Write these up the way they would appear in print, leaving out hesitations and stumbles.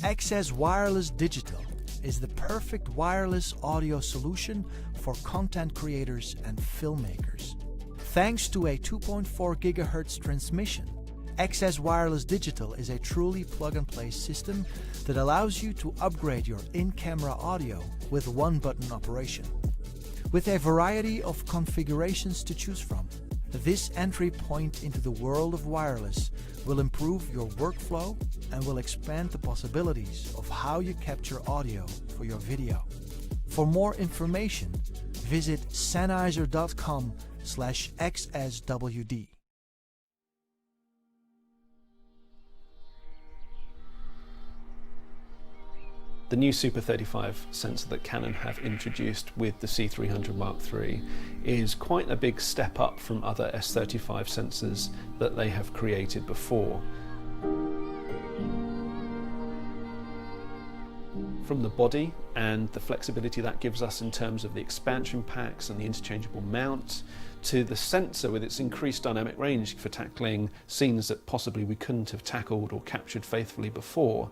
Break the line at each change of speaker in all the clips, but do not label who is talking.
XS Wireless Digital is the perfect wireless audio solution for content creators and filmmakers. Thanks to a 2.4 GHz transmission, XS Wireless Digital is a truly plug-and-play system that allows you to upgrade your in-camera audio with one-button operation. With a variety of configurations to choose from, this entry point into the world of wireless will improve your workflow and will expand the possibilities of how you capture audio for your video. For more information, visit sennheiser.com/XSWD.
The new Super 35 sensor that Canon have introduced with the C300 Mark III is quite a big step up from other S35 sensors that they have created before. From the body and the flexibility that gives us in terms of the expansion packs and the interchangeable mount, to the sensor with its increased dynamic range for tackling scenes that possibly we couldn't have tackled or captured faithfully before,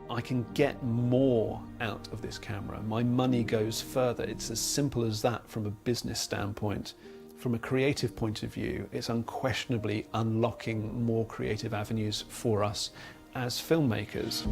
I can get more out of this camera. My money goes further. It's as simple as that from a business standpoint. From a creative point of view, it's unquestionably unlocking more creative avenues for us as filmmakers.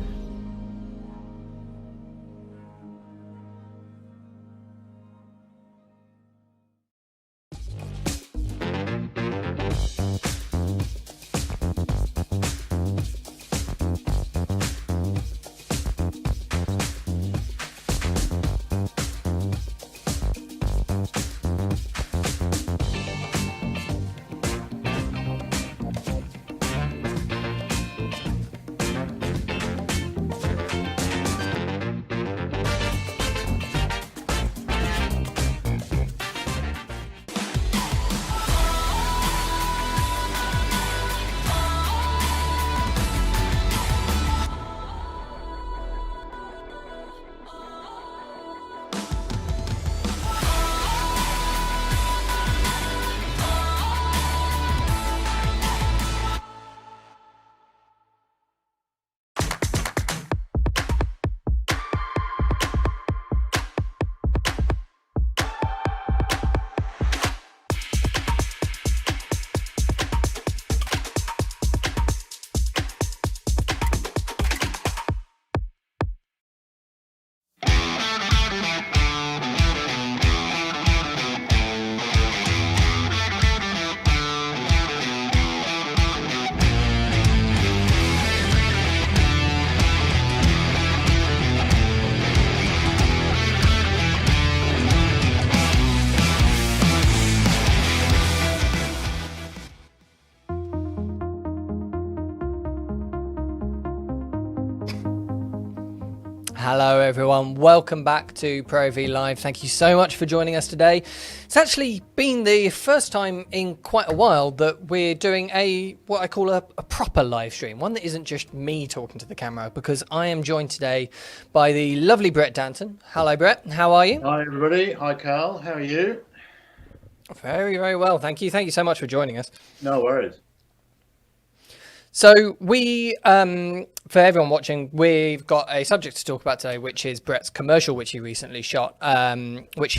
Hello everyone, welcome back to Pro V Live. Thank you so much for joining us today. It's actually been the first time in quite a while that we're doing what I call a proper live stream, one that isn't just me talking to the camera, because I am joined today by the lovely Brett Danton. Hello Brett, how are you?
Hi everybody, hi Carl, how are you?
Very, very well, thank you. Thank you so much for joining us.
No worries.
So we, for everyone watching, we've got a subject to talk about today, which is Brett's commercial, which he recently shot, which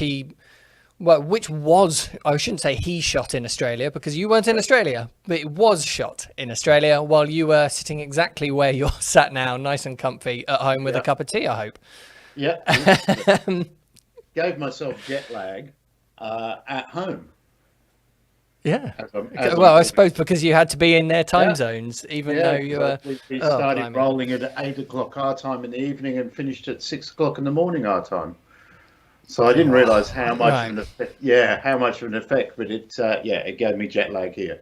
was, I shouldn't say he shot in Australia, because you weren't in Australia, but it was shot in Australia while you were sitting exactly where you're sat now, nice and comfy at home with a cup of tea, I hope.
Yeah. Gave myself jet lag at home.
Yeah. Well, I suppose because you had to be in their time zones, even though you were...
We started rolling at 8 o'clock our time in the evening and finished at 6 o'clock in the morning our time. So I didn't realise how much of an effect, but it gave me jet lag here.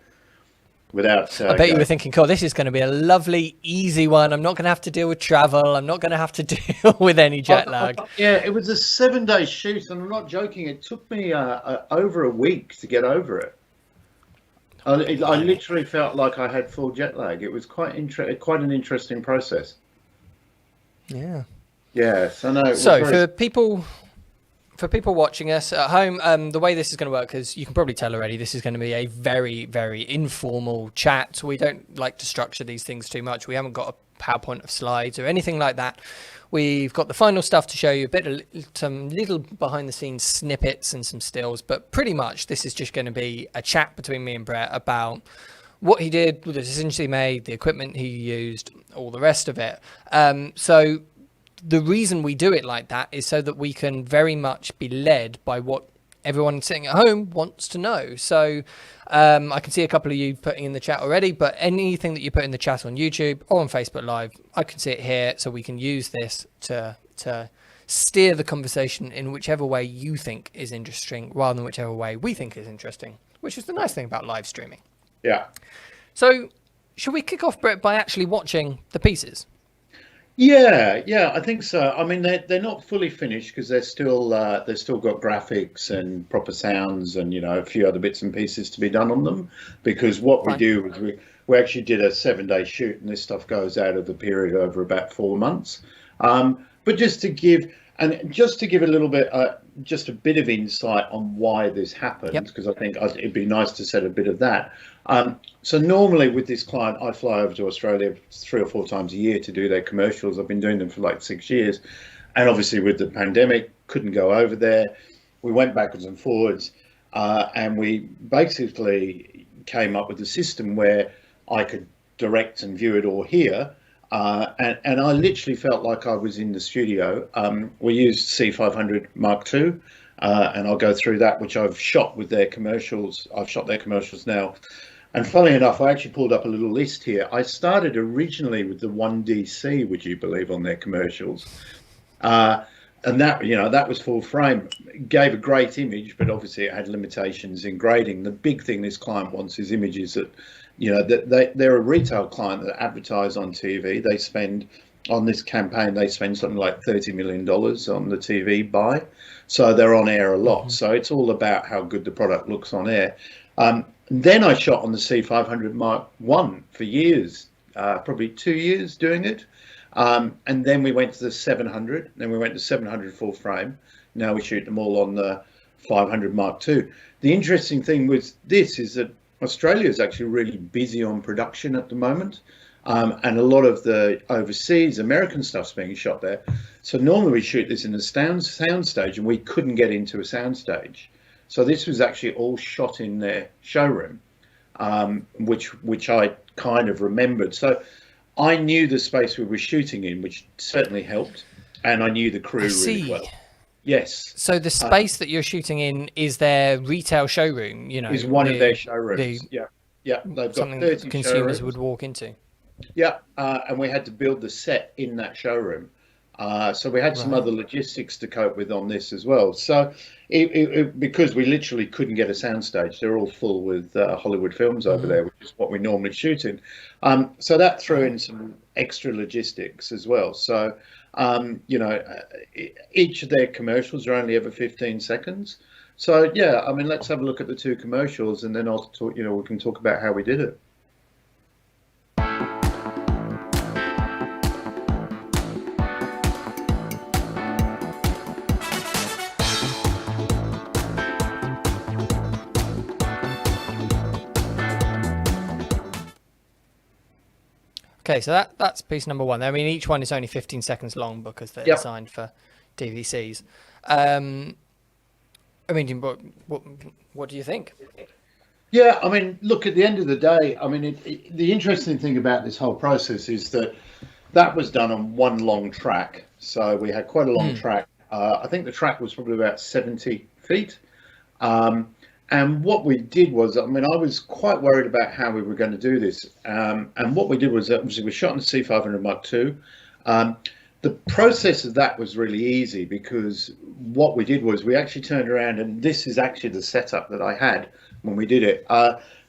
Without,
I bet you were thinking, cool, this is going to be a lovely, easy one. I'm not going to have to deal with travel. I'm not going to have to deal with any jet lag.
It was a 7-day shoot, and I'm not joking. It took me over a week to get over it. I literally felt like I had full jet lag. It was quite an interesting process.
Yeah.
Yes, I know.
So for people watching us at home, the way this is going to work, because you can probably tell already, this is going to be a very, very informal chat. We don't like to structure these things too much. We haven't got PowerPoint of slides or anything like that. We've got the final stuff to show you, some little behind the scenes snippets and some stills, but pretty much this is just going to be a chat between me and Brett about what he did, the decisions he made, the equipment he used, all the rest of it. So the reason we do it like that is so that we can very much be led by what everyone sitting at home wants to know. So I can see a couple of you putting in the chat already, but anything that you put in the chat on YouTube or on Facebook Live, I can see it here, so we can use this to steer the conversation in whichever way you think is interesting rather than whichever way we think is interesting, which is the nice thing about live streaming.
Yeah.
So should we kick off, Brett, by actually watching the pieces?
Yeah, I think so. I mean, they're not fully finished because they've still got graphics and proper sounds and, you know, a few other bits and pieces to be done on them. Because what we do is we actually did a 7-day shoot, and this stuff goes out of the period over about 4 months. But just to give a little bit, just a bit of insight on why this happened, because I think it'd be nice to set a bit of that. So normally with this client, I fly over to Australia 3 or 4 times a year to do their commercials. I've been doing them for like 6 years. And obviously with the pandemic, couldn't go over there. We went backwards and forwards. And we basically came up with a system where I could direct and view it all here. And I literally felt like I was in the studio. We used C500 Mark II. And I'll go through that, which I've shot with their commercials. I've shot their commercials now. And funnily enough, I actually pulled up a little list here. I started originally with the 1DC, would you believe, on their commercials. And that, you know, that was full frame. It gave a great image, but obviously it had limitations in grading. The big thing this client wants is images that, you know, that they're a retail client that advertise on TV. They spend, on this campaign, they spend something like $30 million on the TV buy. So they're on air a lot. So it's all about how good the product looks on air. Then I shot on the C500 Mark I for years, probably 2 years doing it. And then we went to the 700, then we went to 700 full frame. Now we shoot them all on the 500 Mark II. The interesting thing with this is that Australia is actually really busy on production at the moment. And a lot of the overseas American stuff's being shot there. So normally we shoot this in a sound stage, and we couldn't get into a sound stage. So this was actually all shot in their showroom, which I kind of remembered. So I knew the space we were shooting in, which certainly helped, and I knew the crew really well. Yes.
So the space that you're shooting in is their retail showroom, you know?
Is one of their showrooms. Yeah. They've got
something
30
that consumers
showrooms.
would walk into.
Yeah, and we had to build the set in that showroom. So we had some other logistics to cope with on this as well. So because we literally couldn't get a soundstage, they're all full with Hollywood films over there, which is what we normally shoot in. So that threw in some extra logistics as well. So, you know, each of their commercials are only ever 15 seconds. So, yeah, I mean, let's have a look at the 2 commercials, and then I'll talk, you know, we can talk about how we did it.
Okay, so that's piece number 1. I mean, each one is only 15 seconds long because they're designed for DVCs. I mean, what do you think?
Yeah, I mean, look, at the end of the day, I mean, the interesting thing about this whole process is that was done on one long track. So we had quite a long track. I think the track was probably about 70 feet. And what we did was, I mean, I was quite worried about how we were going to do this. And what we did was, obviously, we shot in the C500 Mark II. The process of that was really easy because what we did was we actually turned around, and this is actually the setup that I had when we did it.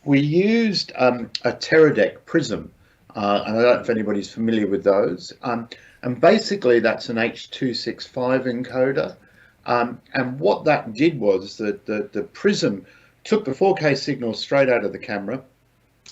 We used a Teradek Prism, and I don't know if anybody's familiar with those. And basically, that's an H.265 encoder. And what that did was that the Prism took the 4K signal straight out of the camera,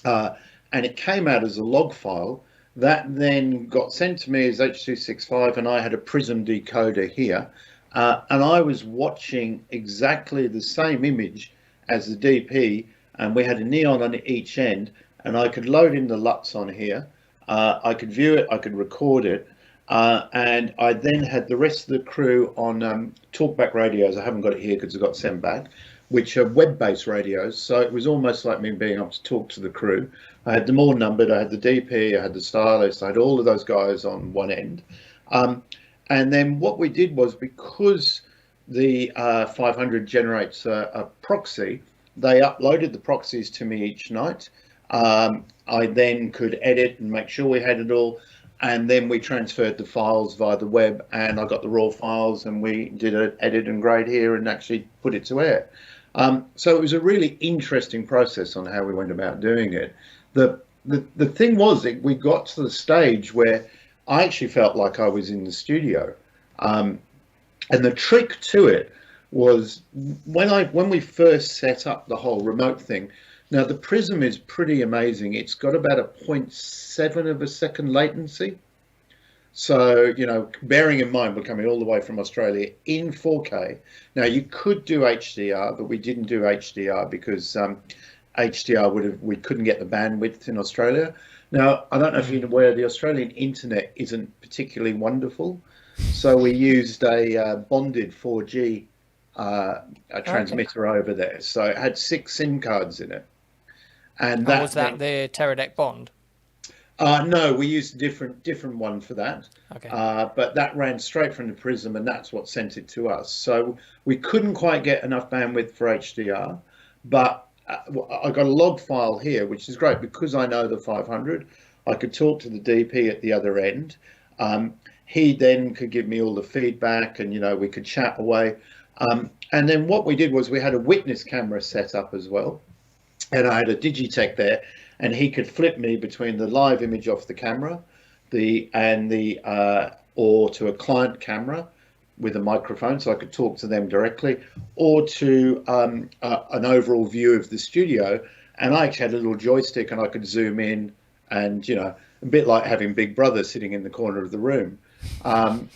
and it came out as a log file that then got sent to me as H.265, and I had a Prism decoder here, and I was watching exactly the same image as the DP, and we had a neon on each end, and I could load in the LUTs on here, I could view it, I could record it, and I then had the rest of the crew on talkback radios. I haven't got it here because it got sent back, which are web-based radios. So it was almost like me being able to talk to the crew. I had them all numbered. I had the DP, I had the stylist, I had all of those guys on one end. And then what we did was, because the 500 generates a proxy, they uploaded the proxies to me each night. I then could edit and make sure we had it all. And then we transferred the files via the web, and I got the raw files, and we did an edit and grade here and actually put it to air. So it was a really interesting process on how we went about doing it. The thing was that we got to the stage where I actually felt like I was in the studio. And the trick to it was when we first set up the whole remote thing. Now the Prism is pretty amazing. It's got about a 0.7 of a second latency. So, you know, bearing in mind we're coming all the way from Australia in 4K. Now you could do HDR, but we didn't do HDR because HDR we couldn't get the bandwidth in Australia. Now, I don't know if you're aware, the Australian internet isn't particularly wonderful. So we used a bonded 4G transmitter over there. So it had 6 SIM cards in it. And that
was that the Teradek Bond?
No, we used a different one for that.
Okay.
But that ran straight from the Prism, and that's what sent it to us. So we couldn't quite get enough bandwidth for HDR, but I got a log file here, which is great because I know the 500. I could talk to the DP at the other end. He then could give me all the feedback, and, you know, we could chat away. And then what we did was we had a witness camera set up as well. And I had a Digitech there, and he could flip me between the live image off the camera, or to a client camera with a microphone, so I could talk to them directly, or to an overall view of the studio. And I actually had a little joystick, and I could zoom in, and, you know, a bit like having Big Brother sitting in the corner of the room. And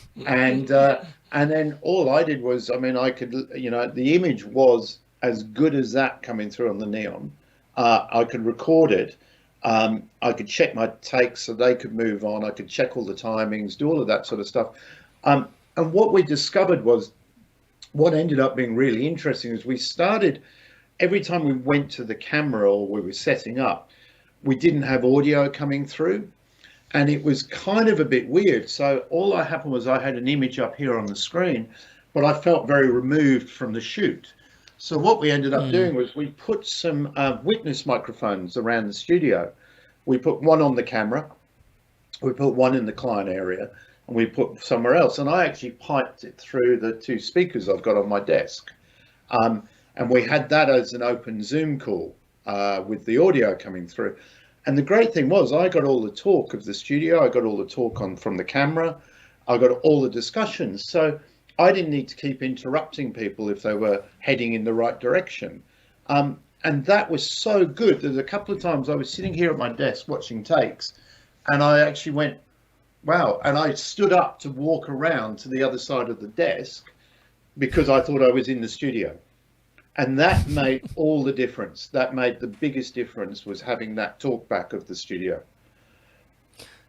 then all I did was, I mean, I could, you know, the image was as good as that coming through on the Neon. I could record it. I could check my takes so they could move on. I could check all the timings, do all of that sort of stuff. And what we discovered was, what ended up being really interesting is we started, every time we went to the camera or we were setting up, we didn't have audio coming through. And it was kind of a bit weird. So all that happened was I had an image up here on the screen, but I felt very removed from the shoot. So what we ended up doing was we put some witness microphones around the studio. We put one on the camera, we put one in the client area, and we put somewhere else. And I actually piped it through the 2 speakers I've got on my desk. And we had that as an open Zoom call with the audio coming through. And the great thing was I got all the talk of the studio, I got all the talk from the camera, I got all the discussions. So I didn't need to keep interrupting people if they were heading in the right direction. And that was so good. There's a couple of times I was sitting here at my desk watching takes, and I actually went, wow. And I stood up to walk around to the other side of the desk because I thought I was in the studio. And that made all the difference. That made the biggest difference, was having that talk back of the studio.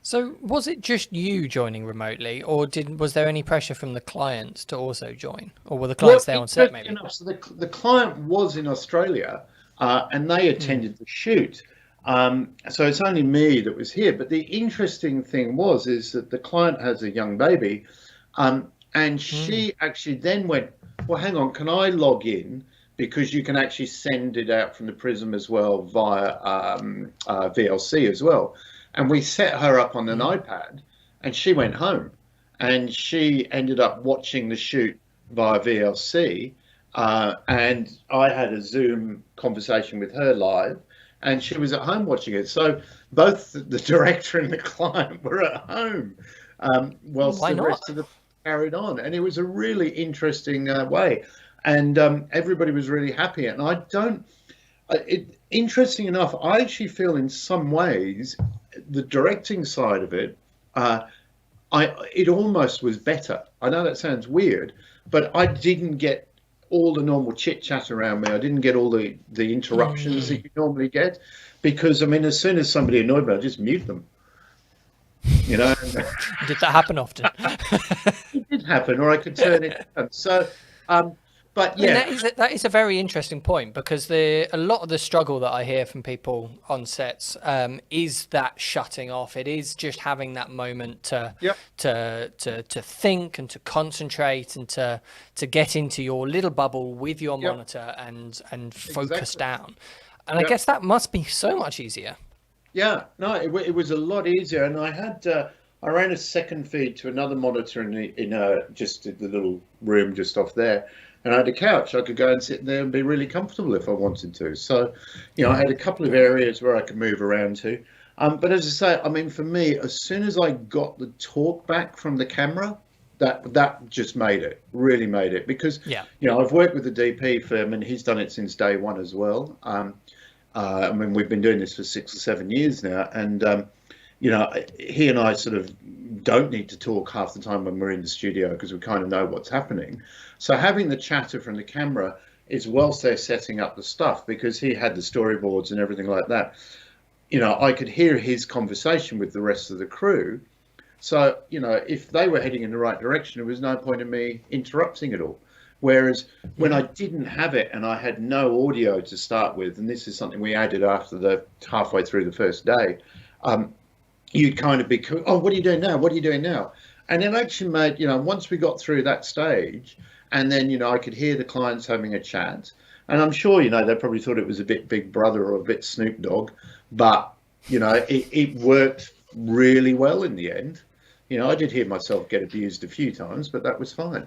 So was it just you joining remotely, or was there any pressure from the clients to also join, or were the clients there on set maybe?
Enough, so the client was in Australia, and they attended the shoot. So it's only me that was here. But the interesting thing is that the client has a young baby, and she actually then went, well, hang on, can I log in? Because you can actually send it out from the Prism as well via VLC as well. And we set her up on an iPad, and she went home, and she ended up watching the shoot via VLC. And I had a Zoom conversation with her live, and she was at home watching it. So both the director and the client were at home whilst the rest of the carried on. And it was a really interesting way. And everybody was really happy. And I don't, interesting enough, I actually feel in some ways the directing side of it, it almost was better. I know that sounds weird, but I didn't get all the normal chit chat around me. I didn't get all the interruptions that you normally get, because I mean, as soon as somebody annoyed me, I just mute them. you know.
Did that happen often?
It did happen, or I could turn it down. So, but yeah,
I mean, that is a very interesting point, because a lot of the struggle that I hear from people on sets is that shutting off. It is just having that moment to think and to concentrate and to get into your little bubble with your monitor and focus down. And I guess that must be so much easier.
Yeah, no, it was a lot easier, and I ran a second feed to another monitor in just the little room just off there. And I had a couch. I could go and sit there and be really comfortable if I wanted to. So, I had a couple of areas where I could move around to. But as I say, I mean, for me, as soon as I got the talk back from the camera, that just really made it. Because, I've worked with the DP firm, and he's done it since day one as well. I mean, we've been doing this for 6 or 7 years now. And, he and I sort of don't need to talk half the time when we're in the studio, because we kind of know what's happening. So having the chatter from the camera is whilst they're setting up the stuff, because he had the storyboards and everything like that. I could hear his conversation with the rest of the crew. So, if they were heading in the right direction, there was no point in me interrupting it all. Whereas when I didn't have it and I had no audio to start with, and this is something we added after halfway through the first day, you'd kind of be, oh, what are you doing now? What are you doing now? And it actually made, once we got through that stage, and then, I could hear the clients having a chat. And I'm sure, they probably thought it was a bit Big Brother or a bit Snoop Dogg, but, it worked really well in the end. I did hear myself get abused a few times, but that was fine.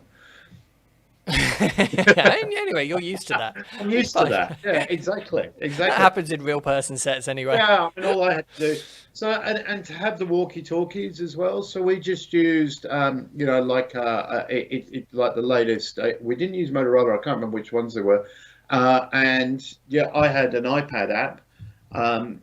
Anyway, you're used to that.
I'm used to that. Yeah, exactly.
That happens in real person sets anyway.
Yeah, I mean, all I had to do. So, and to have the walkie-talkies as well. So we just used, like like the latest. We didn't use Motorola. I can't remember which ones they were. And I had an iPad app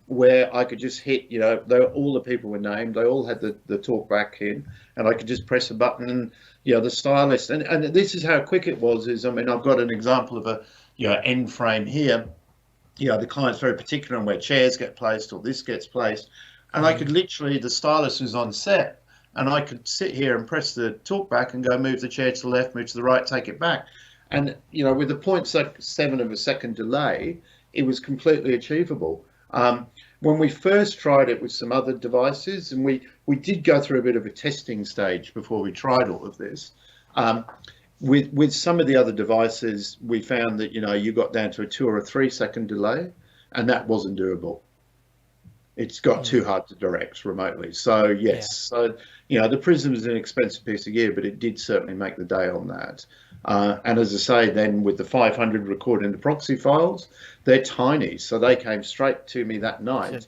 where I could just hit. All the people were named. They all had the talk back in, and I could just press a button and. The stylist, and this is how quick it was. I mean, I've got an example of a end frame here. The client's very particular on where chairs get placed or this gets placed, and I could literally, the stylist was on set, and I could sit here and press the talk back and go move the chair to the left, move to the right, take it back, and with a 0.7 of a second delay, it was completely achievable. When we first tried it with some other devices, and we did go through a bit of a testing stage before we tried all of this. With some of the other devices, we found that, you got down to a 2 or a 3 second delay, and that wasn't doable. It's got too hard to direct remotely. So, yes. So, the Prism is an expensive piece of gear, but it did certainly make the day on that. And as I say, then with the 500 recording the proxy files, they're tiny. So they came straight to me that night.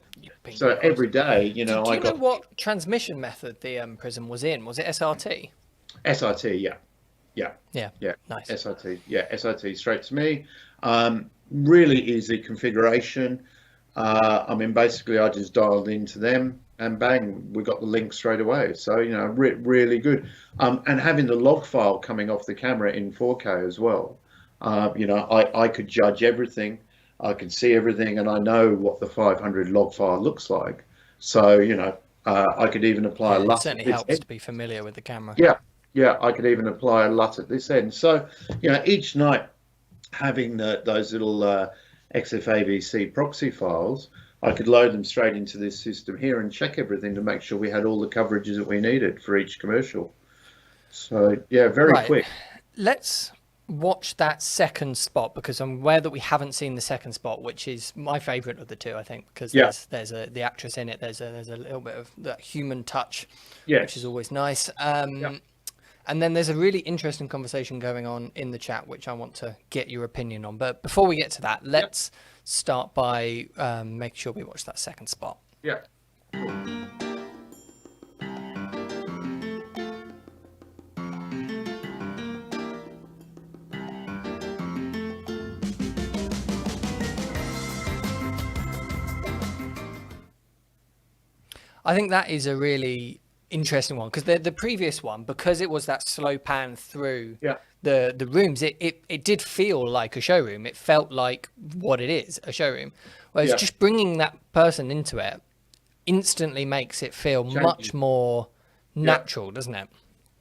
So every day,
Do you know what transmission method the Prism was in? Was it SRT?
SRT, yeah. Nice. SRT, SRT straight to me. Really easy configuration. I mean, basically, I just dialed into them, and bang, we got the link straight away. So, really good. And having the log file coming off the camera in 4K as well. I could judge everything. I could see everything, and I know what the 500 log file looks like. So, I could even apply a LUT.
It certainly helps to be familiar with the camera.
Yeah, I could even apply a LUT at this end. So, each night having those little XFAVC proxy files, I could load them straight into this system here and check everything to make sure we had all the coverages that we needed for each commercial. So, very quick.
Let's watch that second spot, because I'm aware that we haven't seen the second spot, which is my favorite of the two, I think, because there's the actress in it. There's a little bit of that human touch, which is always nice. And then there's a really interesting conversation going on in the chat, which I want to get your opinion on. But before we get to that, let's start by making sure we watch that second spot.
Yeah.
I think that is a really interesting one, because the previous one, because it was that slow pan through the rooms, it did feel like a showroom. It felt like what it is, a showroom. Whereas just bringing that person into it, instantly makes it feel
Changes.
much more natural, doesn't it?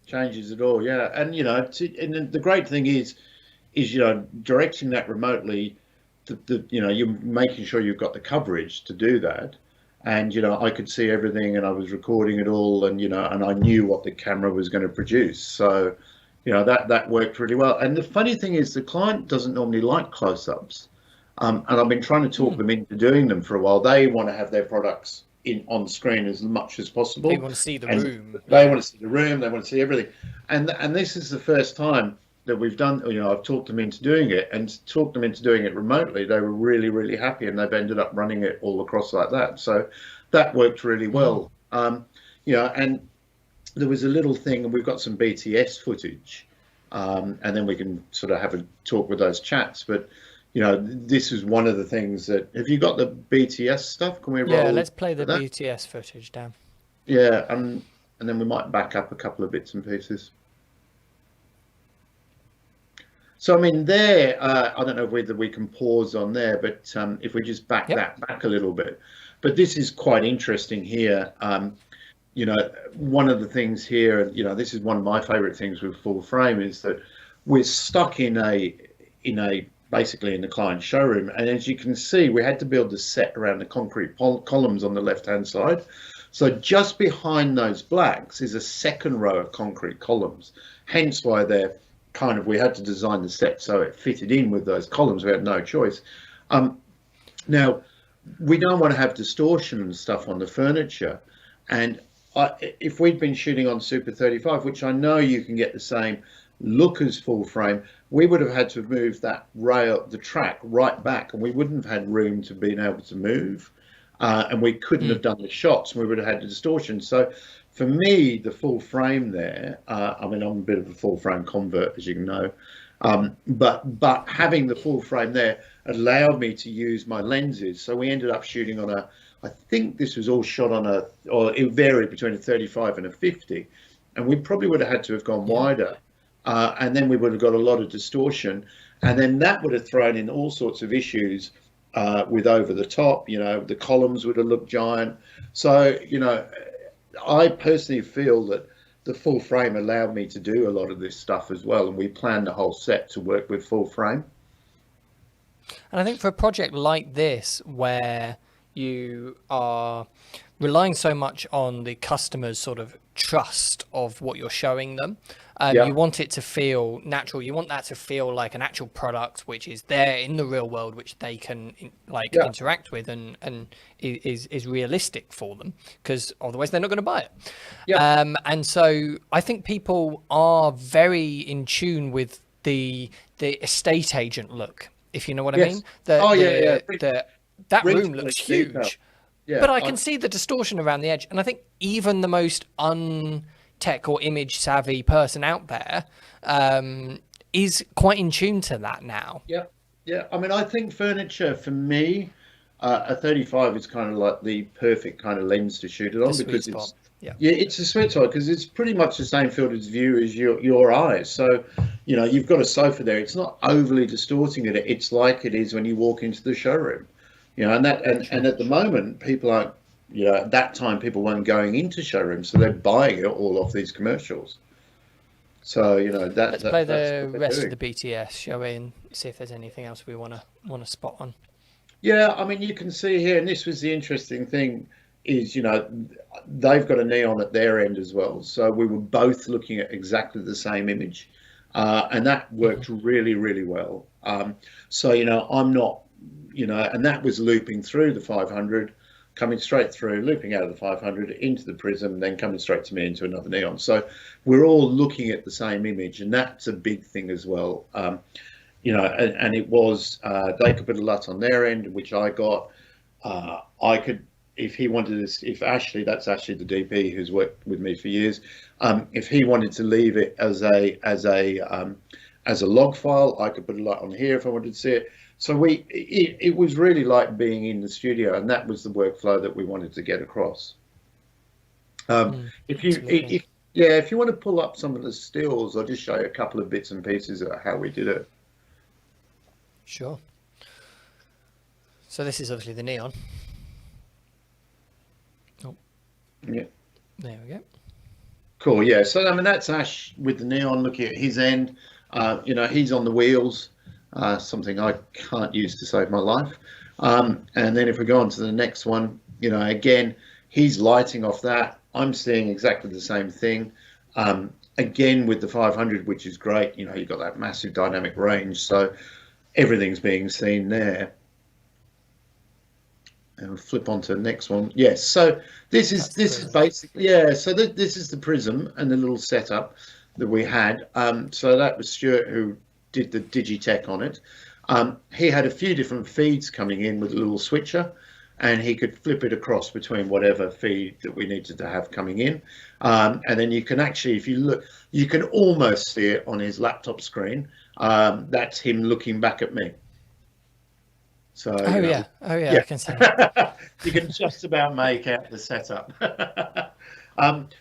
Changes it all, yeah. And and the great thing is directing that remotely. You're making sure you've got the coverage to do that. And I could see everything, and I was recording it all, and and I knew what the camera was going to produce. So that worked really well. And the funny thing is, the client doesn't normally like close-ups, and I've been trying to talk them into doing them for a while. They want to have their products on screen as much as possible.
They want to see the room.
They want to see the room. They want to see everything. And this is the first time that we've done. I've talked them into doing it, and talked them into doing it remotely. They were really, really happy, and they've ended up running it all across like that. So that worked really well. And there was a little thing, and we've got some BTS footage, and then we can sort of have a talk with those chats. But this is one of the things that. Have you got the BTS stuff? Can we roll?
Yeah, let's play the BTS footage, Dan.
Yeah, and then we might back up a couple of bits and pieces. So I mean, there. I don't know whether we can pause on there, but if we just back that back a little bit. But this is quite interesting here. One of the things here, this is one of my favorite things with full frame, is that we're stuck in a basically in the client showroom, and as you can see, we had to build the set around the concrete columns on the left hand side. So just behind those blacks is a second row of concrete columns, hence why they're we had to design the set so it fitted in with those columns. We had no choice. Now we don't want to have distortion and stuff on the furniture, and if we'd been shooting on Super 35, which I know you can get the same look as full frame, we would have had to move that the track right back, and we wouldn't have had room to being able to move, and we couldn't have done the shots, and we would have had the distortion. So for me, the full frame there, I mean, I'm a bit of a full frame convert, as you know, but having the full frame there allowed me to use my lenses. So we ended up shooting on I think this was all shot on or it varied between a 35 and a 50, and we probably would have had to have gone wider, and then we would have got a lot of distortion, and then that would have thrown in all sorts of issues with over the top. The columns would have looked giant. So I personally feel that the full frame allowed me to do a lot of this stuff as well, and we planned the whole set to work with full frame.
And I think for a project like this, where you are relying so much on the customer's sort of trust of what you're showing them, you want it to feel natural. You want that to feel like an actual product which is there in the real world, which they can interact with and is realistic for them, because otherwise they're not going to buy it. And so I think people are very in tune with the estate agent look, if you know what I mean. That room looks huge, but I can see the distortion around the edge. And I think even the most tech or image savvy person out there is quite in tune to that now. I mean, I think furniture for me, a 35 is kind of like the perfect kind of lens to shoot it on, because it's a sweet spot, because it's pretty much the same field of view as your eyes. So you've got a sofa there, it's not overly distorting it. It's like it is when you walk into the showroom. And at the moment, people aren't, at that time, people weren't going into showrooms, so they're buying it all off these commercials. So, let's play the rest of the BTS, shall we, and see if there's anything else we want to spot on.
Yeah, I mean, you can see here, and this was the interesting thing, is, they've got a neon at their end as well. So we were both looking at exactly the same image, and that worked really, really well. So, I'm not, and that was looping through the 500, coming straight through, looping out of the 500 into the Prism, then coming straight to me into another neon. So we're all looking at the same image, and that's a big thing as well. And it was, they could put a LUT on their end, which I got. I could, if he wanted this, if Ashley, that's Ashley, the DP, who's worked with me for years, if he wanted to leave it as a log file, I could put a LUT on here if I wanted to see it. So it was really like being in the studio, and that was the workflow that we wanted to get across. If you want to pull up some of the stills, I'll just show you a couple of bits and pieces of how we did it.
Sure. So this is obviously the neon.
Yeah.
There we go.
Cool. Yeah. So I mean, that's Ash with the neon. Looking at his end. He's on the wheels. Something I can't use to save my life. And then if we go on to the next one, again, he's lighting off that. I'm seeing exactly the same thing. Again, with the 500, which is great. You've got that massive dynamic range, so everything's being seen there. And we'll flip on to the next one. Yes. So this is basically, So this is the Prism and the little setup that we had. So that was Stuart who did the Digitech on it. He had a few different feeds coming in with a little switcher, and he could flip it across between whatever feed that we needed to have coming in. And then you can actually, if you look, you can almost see it on his laptop screen. That's him looking back at me. So
yeah, I can see it.
You can just about make out the setup. And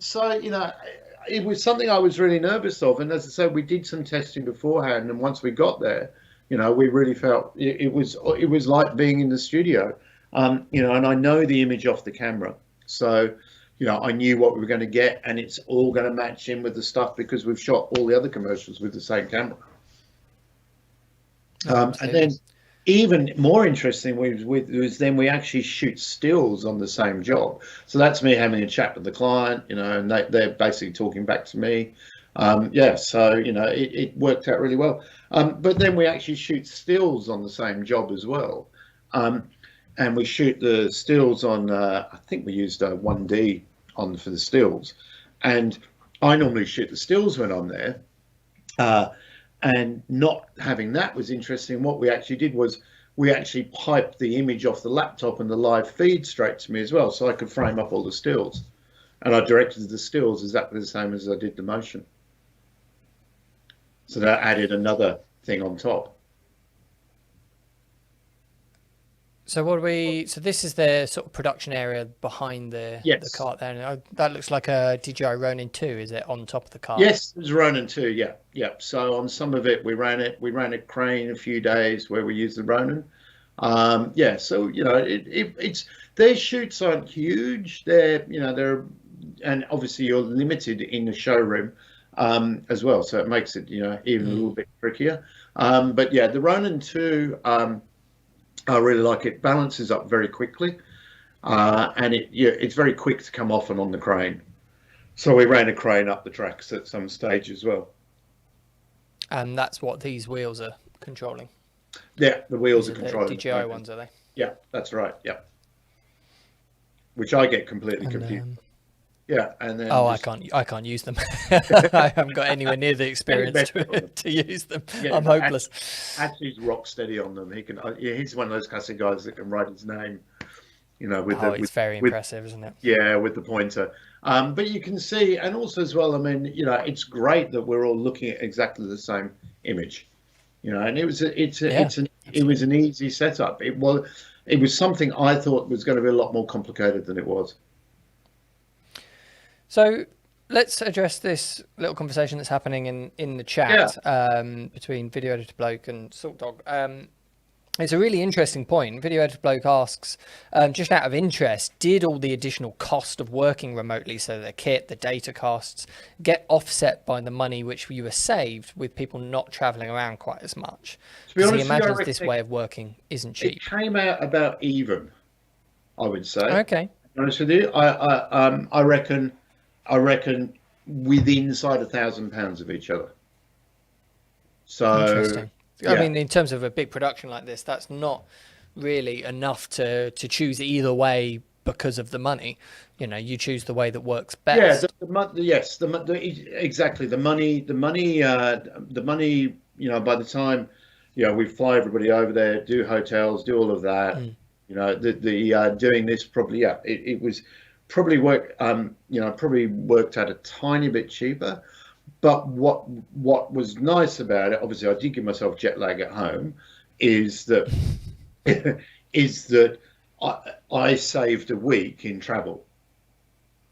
so it was something I was really nervous of, and as I said, we did some testing beforehand, and once we got there, we really felt it was like being in the studio. And I know the image off the camera, so I knew what we were going to get, and it's all going to match in with the stuff because we've shot all the other commercials with the same camera. And then even more interesting was then we actually shoot stills on the same job. So that's me having a chat with the client, and they're basically talking back to me. So it worked out really well. But then we actually shoot stills on the same job as well. And we shoot the stills on, I think we used 1D for the stills. And I normally shoot the stills when I'm there. And not having that was interesting. What we actually did was we actually piped the image off the laptop and the live feed straight to me as well, so I could frame up all the stills. And I directed the stills exactly the same as I did the motion. So that added another thing on top.
So so this is the sort of production area behind the cart there. And that looks like a DJI Ronin 2, is it, on top of the cart?
Yes, it was Ronin 2, yeah. So on some of it, we ran a crane a few days where we used the Ronin. So, it's their shoots aren't huge. They're and obviously you're limited in the showroom as well. So it makes it, even a little bit trickier. But yeah, the Ronin 2, I really like it. Balances up very quickly, and it's very quick to come off and on the crane. So we ran a crane up the tracks at some stage as well.
And that's what these wheels are controlling.
Yeah, the wheels are controlling.
The DJI ones, are they?
Yeah, that's right. Yeah. Which I get completely confused. Yeah, and then
I can't use them. I haven't got anywhere near the experience to use them. Yeah, I'm hopeless.
Actually, he's rock steady on them. He's one of those classic guys that can write his name.
It's very impressive, isn't it?
Yeah, with the pointer. But you can see, and also as well, I mean, it's great that we're all looking at exactly the same image. And it was an easy setup. It was something I thought was going to be a lot more complicated than it was. So
let's address this little conversation that's happening in the chat between Video Editor Bloke and Salt Dog. It's a really interesting point. Video Editor Bloke asks, just out of interest, did all the additional cost of working remotely, so the kit, the data costs, get offset by the money which you were saved with people not travelling around quite as much? Because he imagines this way of working isn't cheap.
It came out about even, I would say.
Okay.
To be honest with you, I reckon within inside £1,000 of each other. So
interesting. I mean, in terms of a big production like this, that's not really enough to choose either way because of the money. You choose the way that works best.
Yeah, exactly. The money. By the time we fly everybody over there, do hotels, do all of that. Doing this probably it was probably worked out a tiny bit cheaper. But what was nice about it, obviously I did give myself jet lag at home, is that I saved a week in travel,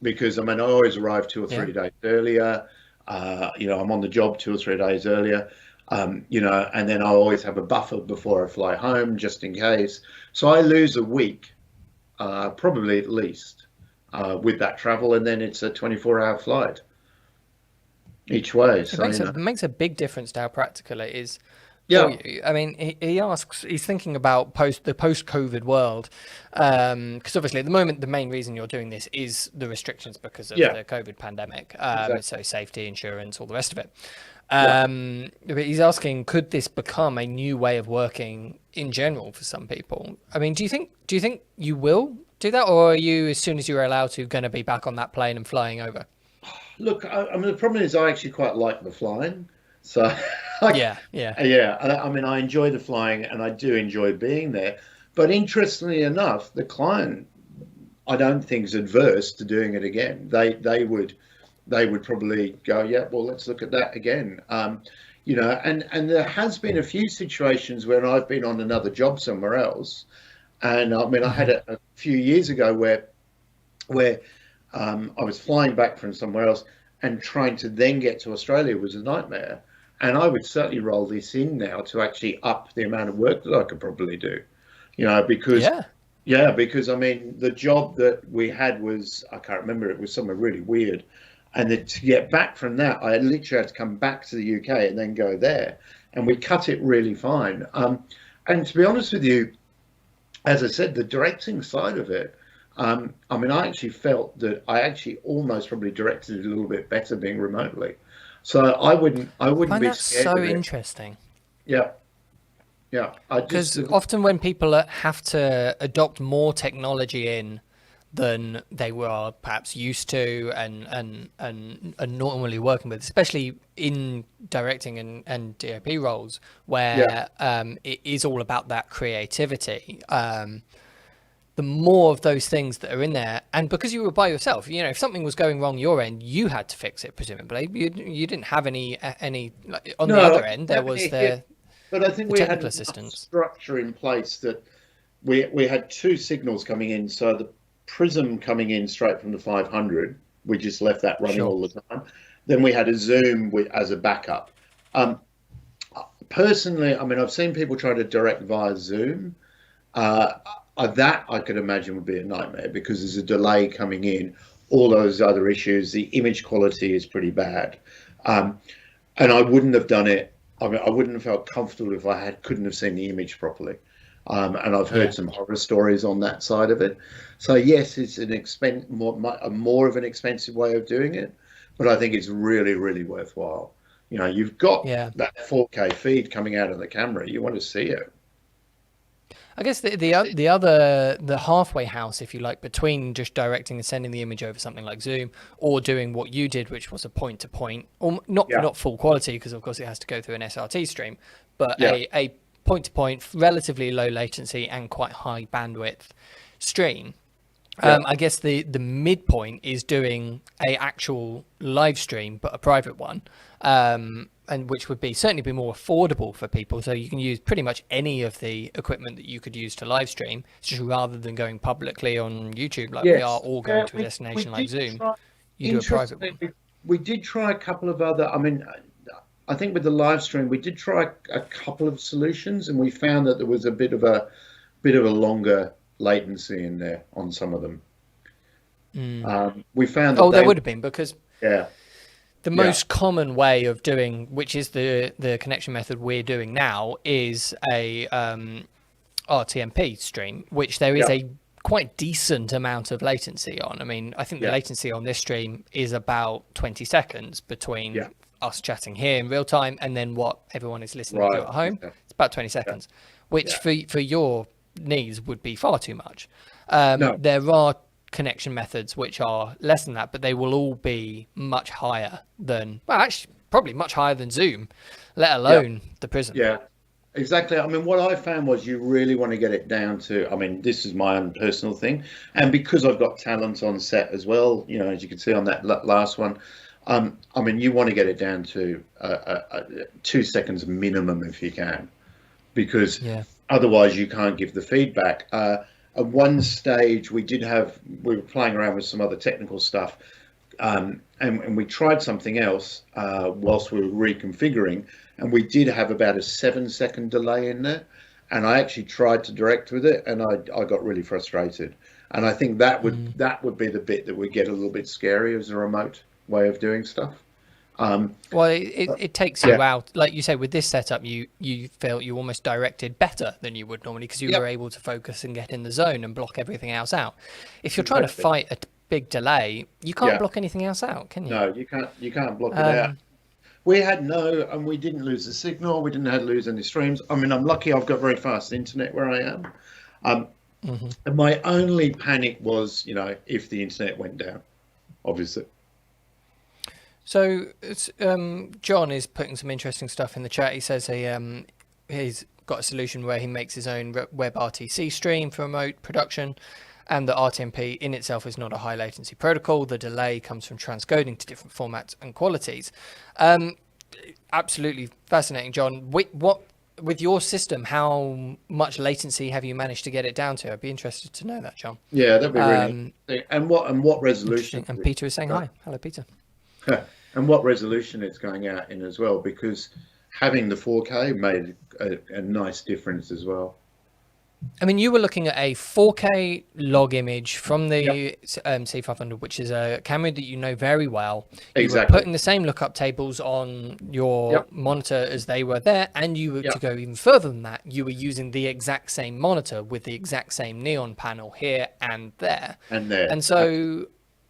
because I always arrive 2 or 3 days earlier. I'm on the job 2 or 3 days earlier, and then I always have a buffer before I fly home just in case. So I lose a week, probably at least, with that travel, and then it's a 24-hour flight each way.
It
So,
makes it makes a big difference to how practical it is
yeah,
for you. I mean, he asks, he's thinking about the post-COVID world, because obviously at the moment the main reason you're doing this is the restrictions because of
yeah,
the COVID pandemic.
exactly.
So safety, insurance, all the rest of it.
Yeah.
But he's asking, could this become a new way of working in general for some people? I mean, do you think you will do that, or are you, as soon as you're allowed to, going to be back on that plane and flying over?
Look, I mean, the problem is I actually quite like the flying. So,
Yeah, yeah.
yeah, I mean, I enjoy the flying and I do enjoy being there. But interestingly enough, the client, I don't think is adverse to doing it again. They would probably go, yeah, well, let's look at that again. And there has been a few situations where I've been on another job somewhere else, and I mean, I had a few years ago where I was flying back from somewhere else, and trying to then get to Australia was a nightmare. And I would certainly roll this in now to actually up the amount of work that I could probably do, because
Yeah.
yeah, because I mean, the job that we had was, I can't remember, it was somewhere really weird. And then to get back from that, I literally had to come back to the UK and then go there. And we cut it really fine. And to be honest with you, as I said, the directing side of it, I mean, I actually felt that I actually almost probably directed it a little bit better being remotely. So I wouldn't
Find
be
that
scared
so
of it.
interesting.
Yeah, yeah. I just,
Because often when people have to adopt more technology in than they were perhaps used to and normally working with, especially in directing and DOP roles,
yeah,
where it is all about that creativity. The more of those things that are in there, and because you were by yourself, if something was going wrong your end, you had to fix it. Presumably, you didn't have any like, on the
no,
other end. There was
but I think
the
we had
technical
enough
assistance.
structure in place that we had two signals coming in. So the Prism coming in straight from the 500, we just left that running
Sure.
all the time. Then we had a Zoom as a backup. Um, Personally, I mean, I've seen people try to direct via Zoom. Uh, that I could imagine would be a nightmare because there's a delay coming in, all those other issues. The image quality is pretty bad, um, and I wouldn't have done it. I mean, I wouldn't have felt comfortable if I couldn't have seen the image properly. And I've
Yeah.
heard some horror stories on that side of it. So yes, it's more of an expensive way of doing it, but I think it's really, really worthwhile. You've got
Yeah.
that 4K feed coming out of the camera. You want to see it.
I guess the halfway house, if you like, between just directing and sending the image over something like Zoom, or doing what you did, which was a point to point, or
Yeah,
not full quality because of course it has to go through an SRT stream, but
yeah,
a point to point, relatively low latency and quite high bandwidth stream.
yeah.
I guess the midpoint is doing a actual live stream, but a private one, and which would certainly be more affordable for people. So you can use pretty much any of the equipment that you could use to live stream. It's just rather than going publicly on YouTube like we are
Yes.
all going
Yeah,
to a
we
destination like
did
Zoom,
try.
you do a private
Interestingly,
one.
we did try a couple of other. I mean, I think with the live stream, we did try a couple of solutions, and we found that there was a bit of a longer latency in there on some of them. We found that
Oh, there would have been, because
yeah,
the
yeah,
most common way of doing, which is the connection method we're doing now, is a RTMP stream, which there is
yeah,
a quite decent amount of latency on. I mean, I think the
yeah,
latency on this stream is about 20 seconds between
yeah.
us chatting here in real time and then what everyone is listening to
Right.
at home.
Yeah,
It's about 20
yeah,
seconds, which
yeah.
for your needs would be far too much.
No.
There are connection methods which are less than that, but they will all be much higher than, well, actually, probably much higher than Zoom, let
Yeah.
alone the Prism.
Yeah. Exactly. I mean, what I found was you really want to get it down to, I mean, this is my own personal thing. And because I've got talent on set as well, as you can see on that last one, I mean, you want to get it down to 2 seconds minimum if you can, because
Yeah.
otherwise you can't give the feedback. At one stage, we were playing around with some other technical stuff, and we tried something else whilst we were reconfiguring, and we did have about a 7-second delay in there. And I actually tried to direct with it, and I got really frustrated And I think that would be the bit that would get a little bit scary as a remote way of doing stuff.
Well, it takes you out, like you say, with this setup, you felt you almost directed better than you would normally, because you were able to focus and get in the zone and block everything else out. If you're trying to fight a big delay, you can't block anything else out, can you?
No, you can't block it out. We had and we didn't lose the signal. We didn't lose any streams. I mean, I'm lucky I've got very fast internet where I am. And my only panic was, if the internet went down, obviously.
So John is putting some interesting stuff in the chat. He says he's got a solution where he makes his own web RTC stream for remote production, and the RTMP in itself is not a high latency protocol. The delay comes from transcoding to different formats and qualities. Absolutely fascinating, John. With your system, how much latency have you managed to get it down to? I'd be interested to know that, John.
Yeah, that'd be really interesting. And what resolution?
And Peter is saying hi. Hello, Peter.
And what resolution it's going out in as well, because having the 4K made a nice difference as well.
I mean, you were looking at a 4K log image from the C500, which is a camera that you know very well. You were putting the same lookup tables on your monitor as they were there, and you were to go even further than that, you were using the exact same monitor with the exact same neon panel here and there. And so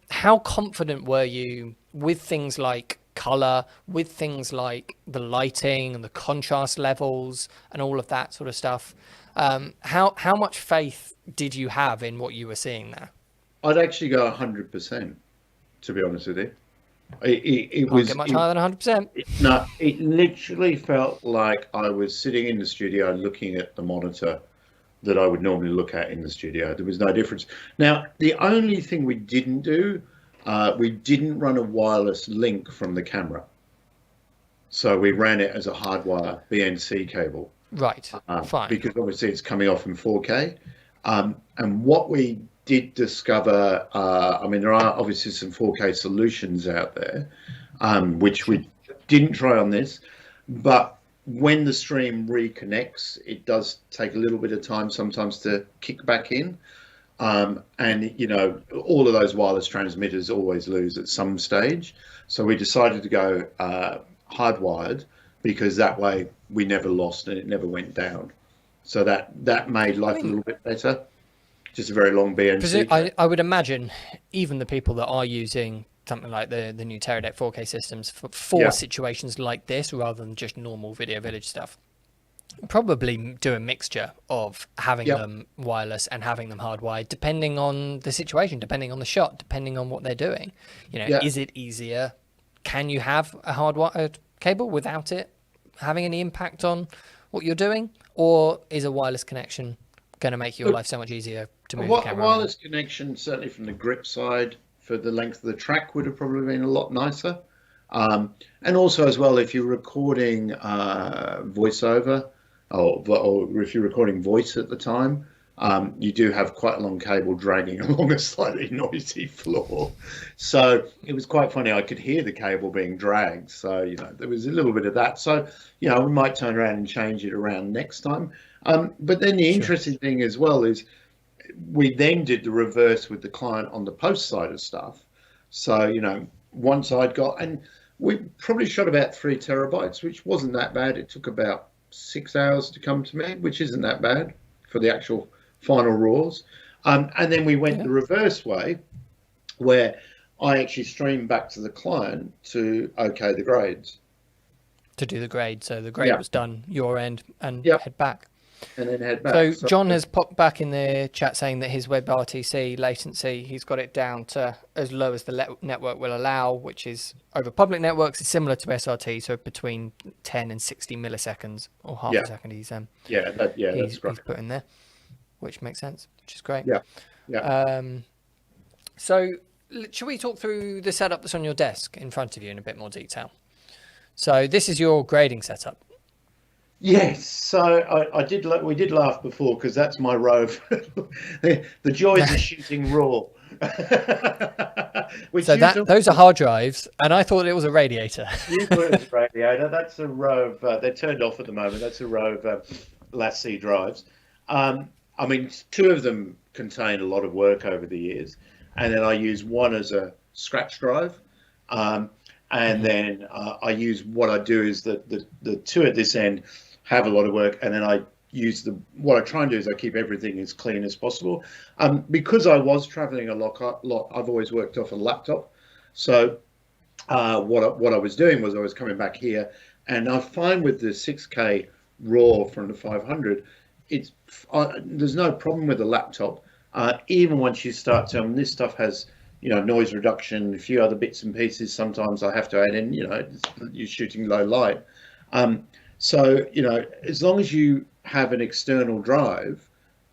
how confident were you with things like color, with things like the lighting and the contrast levels and all of that sort of stuff? How much faith did you have in what you were seeing there?
I'd actually go 100%, to be honest with you. It
Can't get much higher than 100%.
No, it literally felt like I was sitting in the studio looking at the monitor that I would normally look at in the studio. There was no difference. Now, the only thing we didn't do, we didn't run a wireless link from the camera. So we ran it as a hardwire BNC cable.
Right, fine.
Because obviously it's coming off in 4K. And what we did discover, I mean, there are obviously some 4K solutions out there, which we didn't try on this, but when the stream reconnects, it does take a little bit of time sometimes to kick back in. And, all of those wireless transmitters always lose at some stage. So we decided to go hardwired, because that way we never lost and it never went down. So that made life a little bit better. Just a very long BNC.
I would imagine even the people that are using something like the new Teradek 4K systems for situations like this, rather than just normal Video Village stuff, probably do a mixture of having them wireless and having them hardwired, depending on the situation, depending on the shot, depending on what they're doing. Is it easier? Can you have a hardwired cable without it having any impact on what you're doing, or is a wireless connection going to make your life so much easier to move the camera?
A wireless connection, certainly from the grip side, for the length of the track, would have probably been a lot nicer. And also as well, if you're recording voiceover, or if you're recording voice at the time, you do have quite a long cable dragging along a slightly noisy floor. So it was quite funny. I could hear the cable being dragged. So, there was a little bit of that. So, we might turn around and change it around next time. But then the interesting thing as well is we then did the reverse with the client on the post side of stuff. So, once I'd got, and we probably shot about 3 terabytes, which wasn't that bad. It took about 6 hours to come to me, which isn't that bad for the actual final raws. And then we went the reverse way, where I actually streamed back to the client to okay the grades.
To do the grade. So the grade was done your end and head back.
And then head back.
So John has popped back in the chat saying that his WebRTC latency, he's got it down to as low as the network will allow, which is over public networks is similar to SRT, so between 10 and 60 milliseconds or half a second. He's that's great. He's put in there, which makes sense, which is great. So should we talk through the setup that's on your desk in front of you in a bit more detail? So this is your grading setup.
Yes, so we did laugh before, because that's my Rove. The joys of shooting raw.
So those are hard drives, and I thought it was a radiator.
You thought it was a radiator. That's a Rove. They're turned off at the moment. That's a Rove Lassie drives. I mean, two of them contain a lot of work over the years, and then I use one as a scratch drive, and then I use what I do is the two at this end have a lot of work, and then I use what I try and do is I keep everything as clean as possible. Because I was traveling a lot, I've always worked off a laptop, so what I was doing was I was coming back here, and I find with the 6K RAW from the 500, there's no problem with the laptop. Even once you start to, this stuff has, noise reduction, a few other bits and pieces. Sometimes I have to add in, you're shooting low light. So, as long as you have an external drive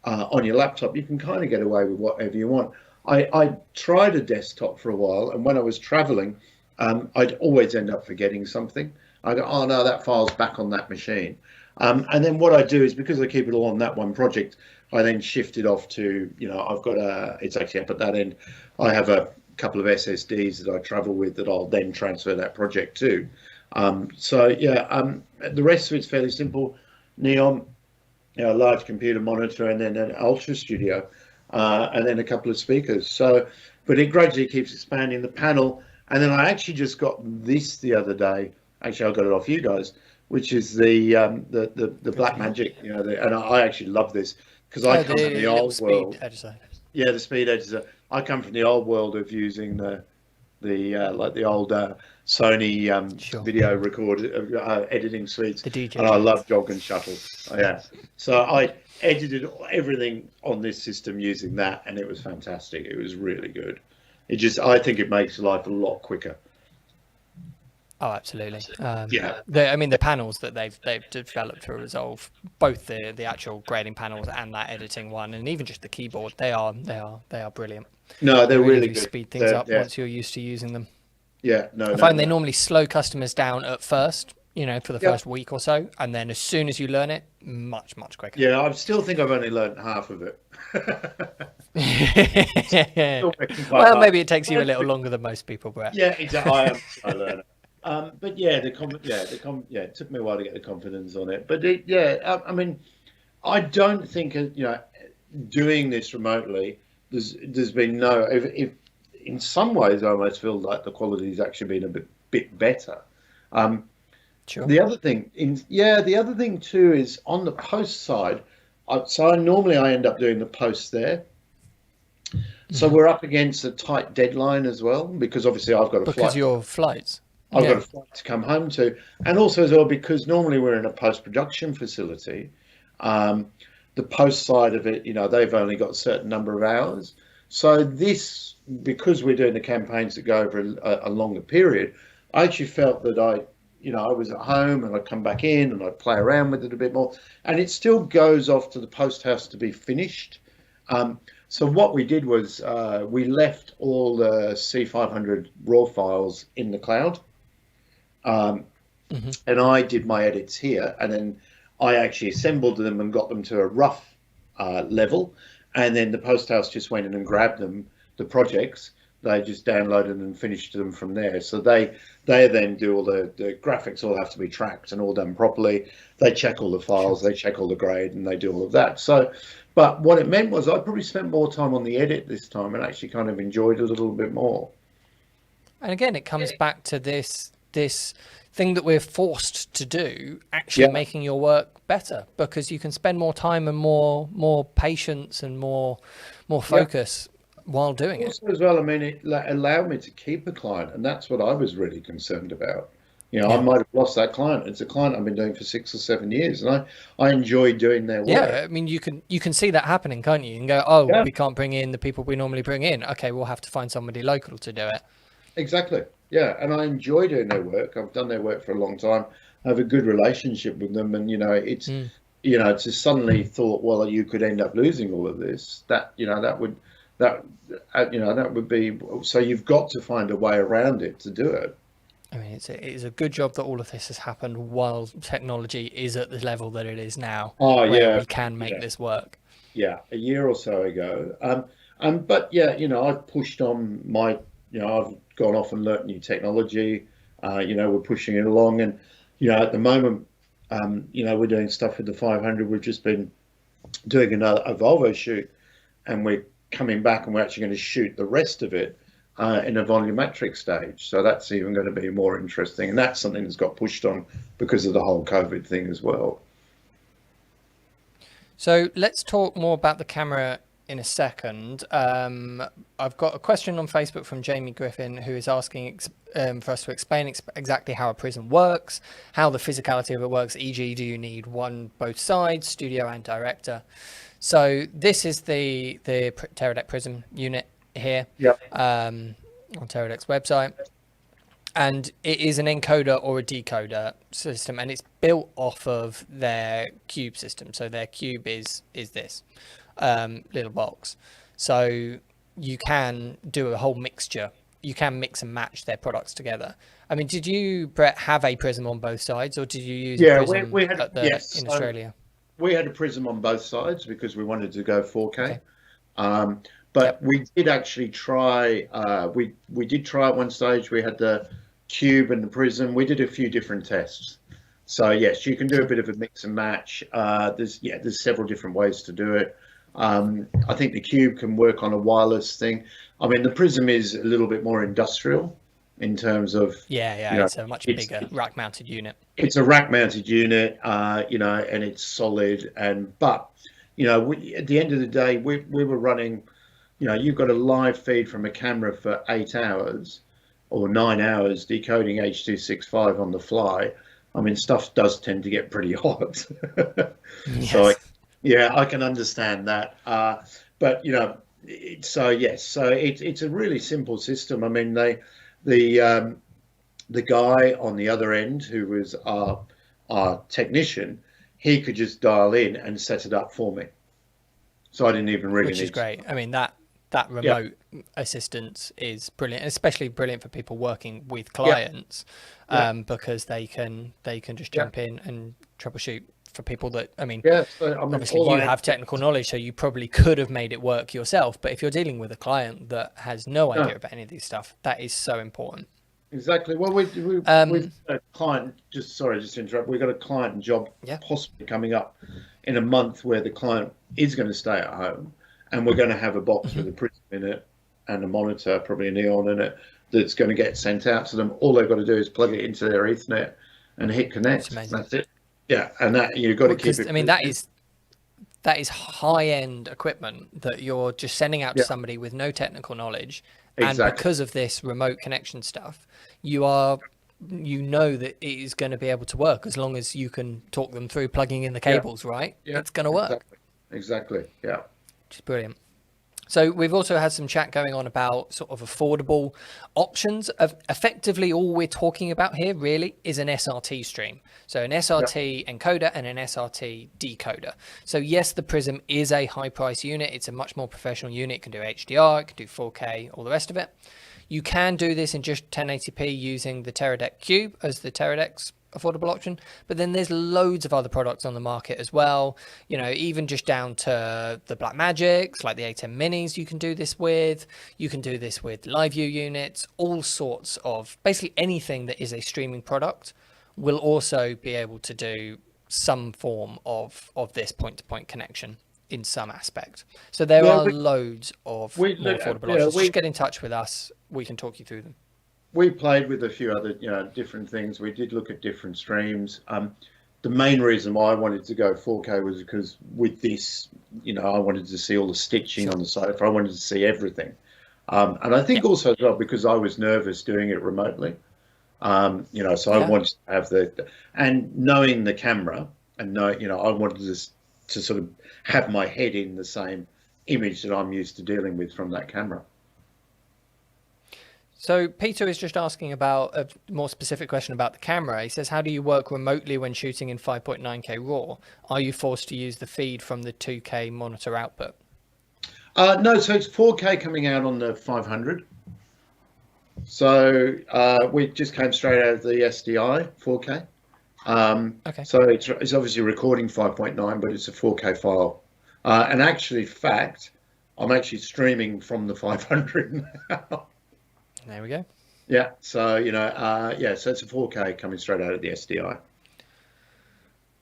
on your laptop, you can kind of get away with whatever you want. I tried a desktop for a while, and when I was traveling, I'd always end up forgetting something. I go, oh no, that file's back on that machine. And then what I do is, because I keep it all on that one project, I then shift it off to, I've got it's actually up at that end. I have a couple of SSDs that I travel with that I'll then transfer that project to. The rest of it's fairly simple. Neon, a large computer monitor, and then an Ultra Studio, and then a couple of speakers. So, but it gradually keeps expanding the panel. And then I actually just got this the other day. Actually, I got it off you guys, which is the Blackmagic. And I actually love this because I come from the old world. Yeah, the speed editor. I come from the old world of using the old Sony video record editing suites, and I love Jog and Shuttle. Yeah, so I edited everything on this system using that, and it was fantastic. It was really good. I think it makes life a lot quicker.
Oh, absolutely.
Yeah.
The panels that they've developed to resolve both the actual grading panels and that editing one, and even just the keyboard, they are brilliant.
No, they're really good.
Speed things up once you're used to using them.
Yeah,
I find they normally slow customers down at first, for the first week or so, and then as soon as you learn it, much quicker.
Yeah, I still think I've only learned half of it.
Well, maybe it takes you a little longer than most people, Brett.
Yeah, exactly. I am a learner. But yeah, it took me a while to get the confidence on it. But I don't think doing this remotely, there's been if in some ways I almost feel like the quality's actually been a bit better.
Sure.
The other thing too is on the post side. Normally I end up doing the post there. So we're up against a tight deadline as well, because obviously I've got a flight.
Because your flights.
I've got a flight to come home to, and also as well because normally we're in a post-production facility. The post side of it, they've only got a certain number of hours. So because we're doing the campaigns that go over a longer period, I actually felt that I was at home and I'd come back in and I'd play around with it a bit more, and it still goes off to the post house to be finished. So what we did was we left all the C500 RAW files in the cloud. And I did my edits here, and then I actually assembled them and got them to a rough level, and then the post house just went in and grabbed them, the projects. They just downloaded and finished them from there. So they then do all the graphics all have to be tracked and all done properly. They check all the files, they check all the grade, and they do all of that. So, but what it meant was I probably spent more time on the edit this time and actually kind of enjoyed it a little bit more.
And again, it comes back to this thing that we're forced to do, actually making your work better, because you can spend more time and more patience and more focus while doing it.
Also as well, it allowed me to keep a client, and that's what I was really concerned about. I might have lost that client. It's a client I've been doing for 6 or 7 years, and I enjoy doing their work.
Yeah, you can see that happening, can't you? You can go, we can't bring in the people we normally bring in. Okay, we'll have to find somebody local to do it.
Exactly. Yeah, and I enjoy doing their work. I've done their work for a long time. I have a good relationship with them, and it's to suddenly thought, well, you could end up losing all of this. That would be, so you've got to find a way around it to do it.
It is a good job that all of this has happened while technology is at the level that it is now. We can make this work.
Yeah, a year or so ago. But I've pushed on my. I've gone off and learnt new technology. We're pushing it along, and at the moment, we're doing stuff with the 500. We've just been doing a Volvo shoot, and we're coming back and we're actually going to shoot the rest of it in a volumetric stage. So that's even going to be more interesting, and that's something that's got pushed on because of the whole COVID thing as well.
So let's talk more about the camera in a second. I've got a question on Facebook from Jamie Griffin, who is asking for us to explain exactly how a Prism works, how the physicality of it works, e.g. do you need both sides, studio and director? So this is the Teradek Prism unit here.
Yep.
On Teradek's website. And it is an encoder or a decoder system, and it's built off of their cube system. So their cube is this little box. So you can do a whole mixture. You can mix and match their products together. I mean, did you, Brett, have a Prism on both sides, or did you use a Prism
we had,
in Australia?
We had a Prism on both sides because we wanted to go 4K.
Okay.
But we did actually try, we did try at one stage. We had the Cube and the Prism. We did a few different tests. So yes, you can do a bit of a mix and match. There's several different ways to do it. I think the Cube can work on a wireless thing. I mean, the Prism is a little bit more industrial in terms of
it's a much bigger rack-mounted unit.
It's a rack-mounted unit, and it's solid. But at the end of the day, we were running. You've got a live feed from a camera for 8 hours or 9 hours decoding H.265 on the fly. I mean, stuff does tend to get pretty hot.
Yes.
So, I can understand that. But it's a really simple system. I mean, the guy on the other end, who was our technician, he could just dial in and set it up for me. So I didn't even really
Which is great. I mean, that remote assistance is brilliant, especially brilliant for people working with clients, because they can just jump in and troubleshoot for people that, obviously you have technical knowledge, so you probably could have made it work yourself. But if you're dealing with a client that has no idea about any of these stuff, that is so important.
Exactly. Well, we've got a client, sorry to interrupt. We've got a client job possibly coming up in a month where the client is going to stay at home, and we're going to have a box with a Prism in it and a monitor, probably a Neon in it, that's going to get sent out to them. All they've got to do is plug it into their Ethernet and hit connect. That's it. Yeah, and that you've got to keep it.
I mean, that is high-end equipment that you're just sending out to somebody with no technical knowledge. Exactly. And because of this remote connection stuff, you know that it is going to be able to work as long as you can talk them through plugging in the cables, right? Yeah, it's going to work.
Exactly. Yeah.
Which is brilliant. So we've also had some chat going on about sort of affordable options. Effectively, all we're talking about here really is an SRT stream. So an SRT encoder and an SRT decoder. So yes, the Prism is a high price unit. It's a much more professional unit. It can do HDR, it can do 4K, all the rest of it. You can do this in just 1080p using the Teradek Cube as the Teradek's affordable option, but then there's loads of other products on the market as well, even just down to the Blackmagics, like the A10 minis. You can do this with live view units. All sorts of, basically anything that is a streaming product will also be able to do some form of this point-to-point connection in some aspect. So there are loads of more affordable options. Just get in touch with us, we can talk you through them.
We played with a few other, different things. We did look at different streams. The main reason why I wanted to go 4K was because with this, I wanted to see all the stitching on the sofa. I wanted to see everything. And I think also as well, because I was nervous doing it remotely, so I wanted to have and knowing the camera and I wanted to sort of have my head in the same image that I'm used to dealing with from that camera.
So Peter is just asking about a more specific question about the camera. He says, how do you work remotely when shooting in 5.9K RAW? Are you forced to use the feed from the 2K monitor output?
No, so it's 4K coming out on the 500. So we just came straight out of the SDI 4K. Okay. So it's obviously recording 5.9, but it's a 4K file. And actually, I'm actually streaming from the 500 now.
There we go.
Yeah. So, so it's a 4K coming straight out of the SDI.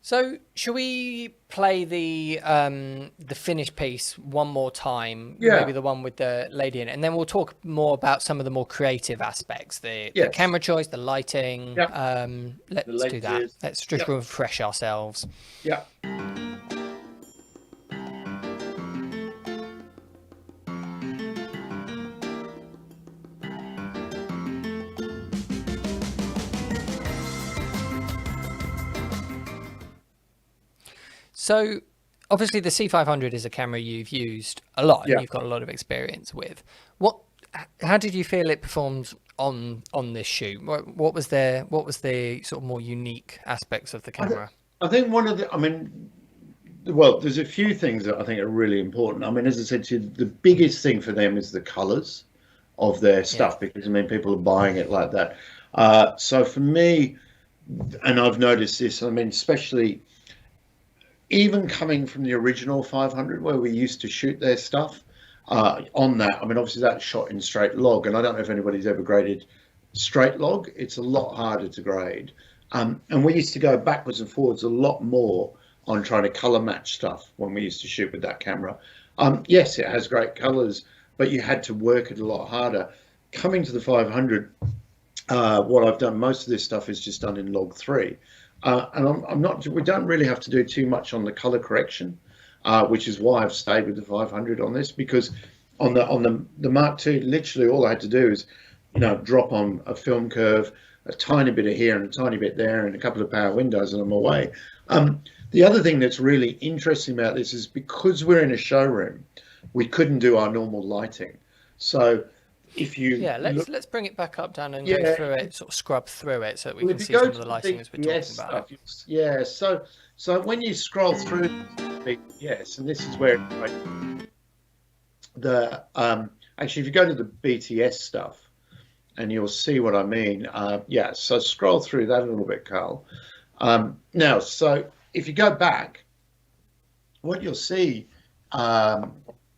So, shall we play the finished piece one more time?
Yeah.
Maybe the one with the lady in it, and then we'll talk more about some of the more creative aspects, the
Yes.
camera choice, the lighting.
Yep.
Let's do that.
lenses.
Let's just
Yep.
refresh ourselves.
Yeah.
So, obviously, the C500 is a camera you've used a lot, and
Yeah.
you've got a lot of experience with. How did you feel it performed on this shoot? What was the sort of more unique aspects of the camera?
I think well, there's a few things that I think are really important. I mean, as I said to you, the biggest thing for them is the colors of their stuff, because people are buying it like that. So for me, and I've noticed this, especially even coming from the original 500 where we used to shoot their stuff on that. Obviously that's shot in straight log, and I don't know if anybody's ever graded straight log. It's a lot harder to grade. And we used to go backwards and forwards a lot more on trying to color match stuff when we used to shoot with that camera. Yes, it has great colors, but you had to work it a lot harder. Coming to the 500, what I've done, most of this stuff is just done in log 3. And we don't really have to do too much on the color correction, which is why I've stayed with the 500 on this, because on the Mark II, literally all I had to do is, drop on a film curve, a tiny bit of here and a tiny bit there, and a couple of power windows, and I'm away. The other thing that's really interesting about this is because we're in a showroom, we couldn't do our normal lighting. So if you
let's bring it back up, Dan, and go through it, sort of scrub through it, so that we can see some of the lighting as we're talking about it.
So when you scroll through BTS, and this is where actually, if you go to the BTS stuff, and you'll see what I mean. So scroll through that a little bit, Carl. Now, so if you go back, what you'll see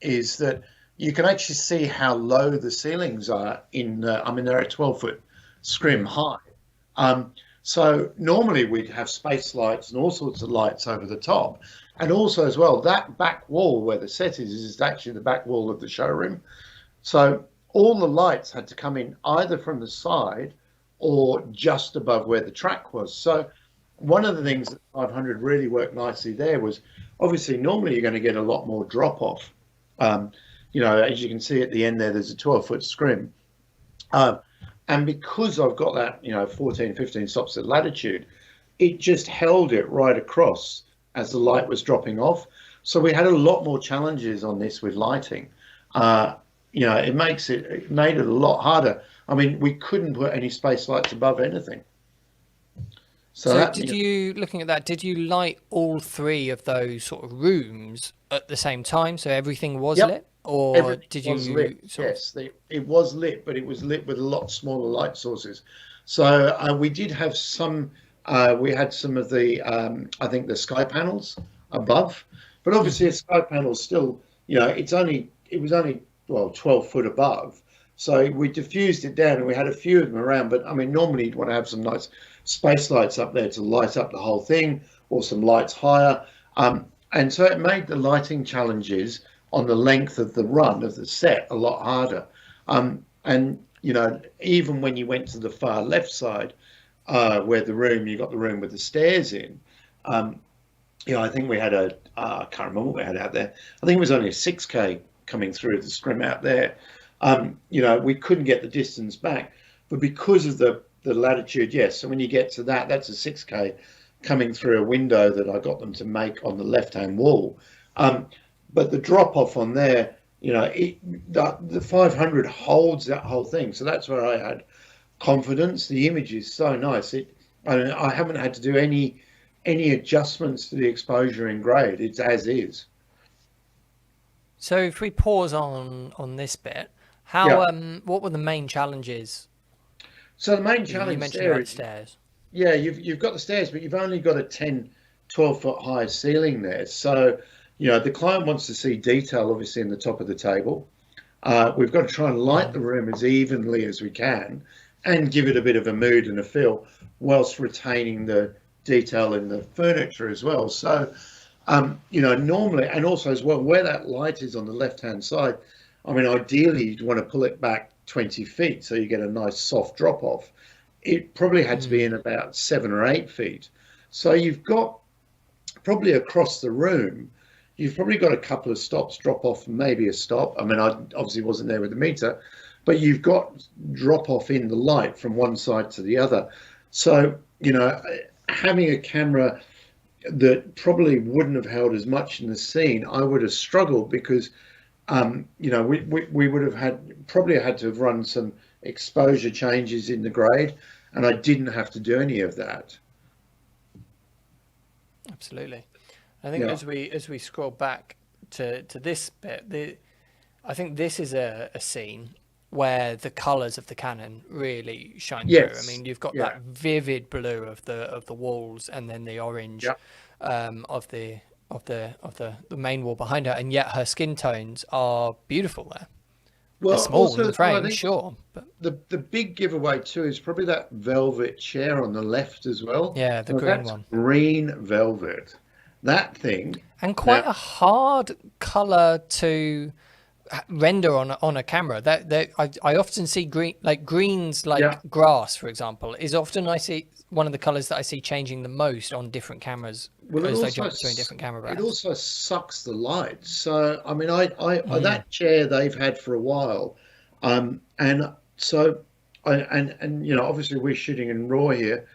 is that you can actually see how low the ceilings are they're a 12-foot scrim high. So normally we'd have space lights and all sorts of lights over the top. And also as well, that back wall where the set is actually the back wall of the showroom. So all the lights had to come in either from the side or just above where the track was. So one of the things that 500 really worked nicely there was, obviously normally you're going to get a lot more drop off. As you can see at the end there's a 12-foot scrim. And because I've got that, 14, 15 stops of latitude, it just held it right across as the light was dropping off. So we had a lot more challenges on this with lighting. It made it a lot harder. We couldn't put any space lights above anything.
So looking at that, did you light all 3 of those sort of rooms at the same time, so everything was lit? Or
everything
did you
was lit. Yes, it was lit, but it was lit with a lot smaller light sources. So we did have some, we had some of the, I think the sky panels above, but obviously a sky panel still, it was only 12 foot above. So we diffused it down and we had a few of them around, but normally you'd want to have some nice space lights up there to light up the whole thing, or some lights higher. And so it made the lighting challenges on the length of the run of the set a lot harder. And even when you went to the far left side, where you got the room with the stairs in, I think we had I can't remember what we had out there. I think it was only a 6K coming through the scrim out there. We couldn't get the distance back, but because of the latitude, yes. So when you get to that's a 6K coming through a window that I got them to make on the left-hand wall. But the drop off on there, the 500 holds that whole thing. So that's where I had confidence. The image is so nice. I haven't had to do any adjustments to the exposure in grade. It's as is.
So if we pause on this bit, what were the main challenges?
So the main challenge
you mentioned about the stairs.
Yeah, you've got the stairs, but you've only got a 10, 12 foot high ceiling there. So the client wants to see detail, obviously, in the top of the table. We've got to try and light the room as evenly as we can and give it a bit of a mood and a feel whilst retaining the detail in the furniture as well. So, you know, normally, and also as well, where that light is on the left-hand side, I mean, ideally, you'd want to pull it back 20 feet so you get a nice soft drop off. It probably had to be in about 7 or 8 feet. So you've got probably across the room, you've probably got a couple of stops, drop off, maybe a stop. I mean, I obviously wasn't there with the meter, but you've got drop off in the light from one side to the other. So, you know, having a camera that probably wouldn't have held as much in the scene, I would have struggled because, you know, we would have probably had to have run some exposure changes in the grade, and I didn't have to do any of that.
Absolutely. I think as we scroll back to this bit, I think this is a scene where the colours of the Canon really shine through. I mean, you've got that vivid blue of the walls, and then the orange of the main wall behind her, and yet her skin tones are beautiful there. Well, they're small in the frame, sure, but
the big giveaway too is probably that velvet chair on the left as well.
Yeah, the green one. Green
velvet. That thing.
And quite a hard colour to render on a camera. That I often see greens like grass, for example, is often I see one of the colours that I see changing the most on different cameras because they jump between different camera brands.
It also sucks the light. So I mean, I that chair they've had for a while, and so and you know, obviously we're shooting in RAW here.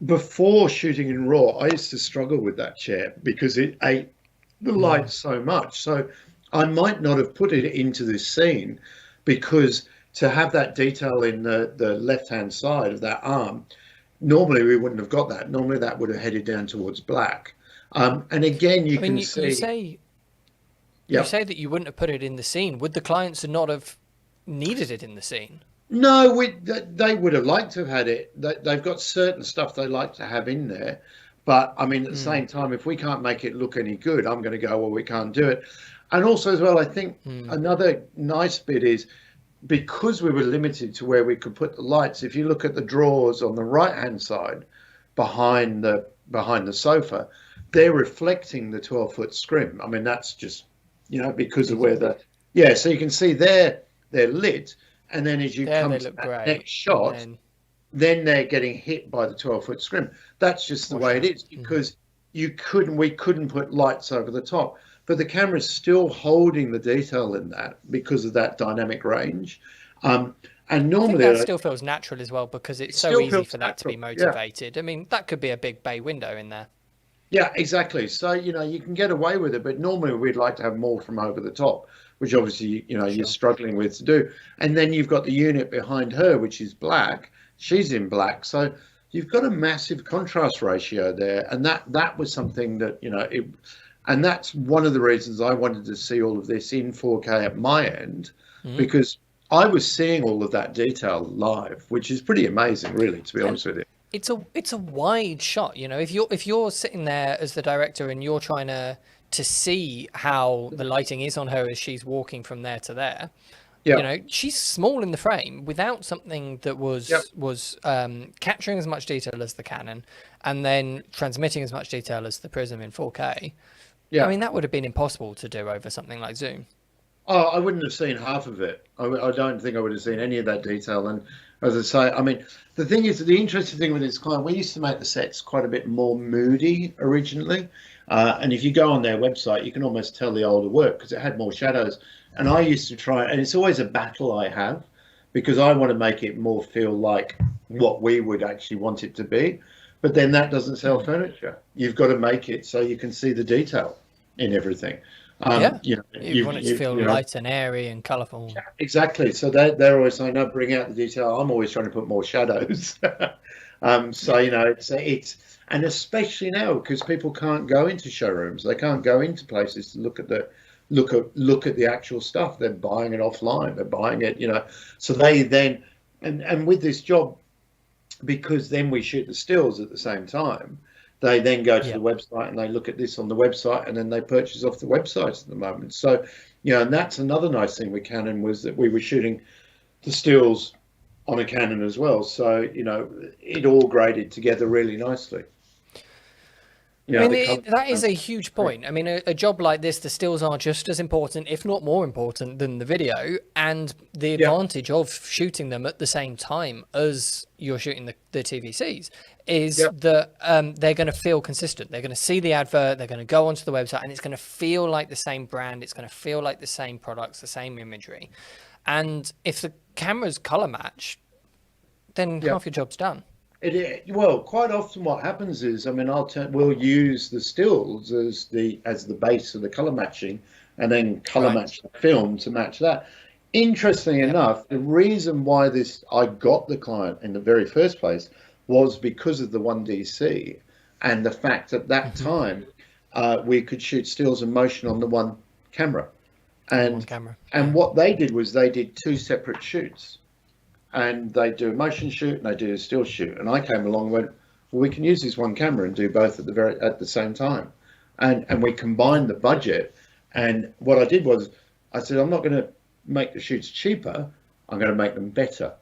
Before shooting in RAW, I used to struggle with that chair because it ate the light so much. So I might not have put it into this scene because to have that detail in the left-hand side of that arm, normally we wouldn't have got that. Normally that would have headed down towards black. And again, you say that you wouldn't have put it in the scene. Would the clients not have needed it in the scene? No, they would have liked to have had it. They've got certain stuff they like to have in there. But, I mean, at the same time, if we can't make it look any good, I'm going to go, well, we can't do it. And also as well, I think another nice bit is because we were limited to where we could put the lights, if you look at the drawers on the right-hand side behind the sofa, they're reflecting the 12-foot scrim. I mean, that's just, you know, because of where so you can see they're lit. And then as you come to that next shot, then they're getting hit by the 12-foot scrim. That's just the way it is because we couldn't put lights over the top. But the camera's still holding the detail in that because of that dynamic range. And normally
I think that still feels natural as well because it's so easy for that to be motivated. Yeah. I mean, that could be a big bay window in there.
Yeah, exactly. So, you know, you can get away with it, but normally we'd like to have more from over the top, which obviously, you know, you're struggling with to do. And then you've got the unit behind her, which is black. She's in black. So you've got a massive contrast ratio there. And that was something that, you know, and that's one of the reasons I wanted to see all of this in 4K at my end, because I was seeing all of that detail live, which is pretty amazing, really, to be honest with you.
It's a wide shot, you know. If you're sitting there as the director and you're trying to see how the lighting is on her as she's walking from there to there, you know, she's small in the frame without something that was capturing as much detail as the Canon and then transmitting as much detail as the Prism in 4K. I mean, that would have been impossible to do over something like Zoom.
Oh, I wouldn't have seen half of it. I don't think I would have seen any of that detail. And as I say, I mean, the thing is, the interesting thing with this client, we used to make the sets quite a bit more moody originally. And if you go on their website, you can almost tell the older work because it had more shadows. And I used to try, and it's always a battle I have because I want to make it more feel like what we would actually want it to be. But then that doesn't sell furniture. You've got to make it so you can see the detail in everything.
You know, you want it to feel light and airy and colourful.
Yeah, exactly. So they're always saying, no, bring out the detail. I'm always trying to put more shadows. So, you know, it's and especially now because people can't go into showrooms. They can't go into places to look at the actual stuff. They're buying it offline. They're buying it, you know. So they then, and with this job, because then we shoot the stills at the same time, they then go to the website and they look at this on the website and then they purchase off the website at the moment. So, you know, and that's another nice thing with Canon was that we were shooting the stills on a Canon as well. So, you know, it all graded together really nicely. You
I
know,
mean, that is a huge point. I mean, a job like this, the stills are just as important, if not more important, than the video. And the advantage of shooting them at the same time as you're shooting the TVCs is that they're going to feel consistent. They're going to see the advert, they're going to go onto the website, and it's going to feel like the same brand. It's going to feel like the same products, the same imagery. And if the cameras color match, then half your job's done.
Well, quite often what happens is, I mean, we'll use the stills as the base of the color matching, and then color match the film to match that. Interestingly enough, the reason why I got the client in the very first place was because of the 1DC and the fact at that time we could shoot stills and motion on the one camera. And what they did was they did 2 separate shoots. And they do a motion shoot and they do a still shoot. And I came along and went, well, we can use this one camera and do both at the same time. And we combined the budget. And what I did was I said, I'm not going to make the shoots cheaper. I'm going to make them better.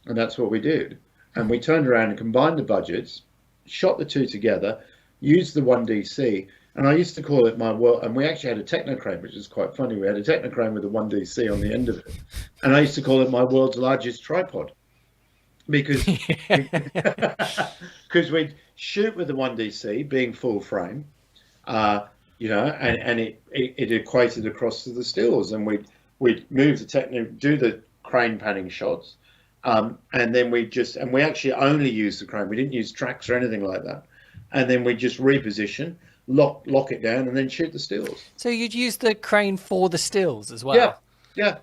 And that's what we did. And we turned around and combined the budgets, shot the 2 together, used the 1DC. And I used to call it my world. And we actually had a Technocrane, which is quite funny. We had a Technocrane with a 1DC on the end of it. And I used to call it my world's largest tripod. Because we'd shoot with the 1DC being full frame, you know, and it equated across to the stills. And we'd move do the crane panning shots. And then we actually only used the crane. We didn't use tracks or anything like that. And then we just reposition, lock it down, and then shoot the stills.
So you'd use the crane for the stills as well?
Yeah.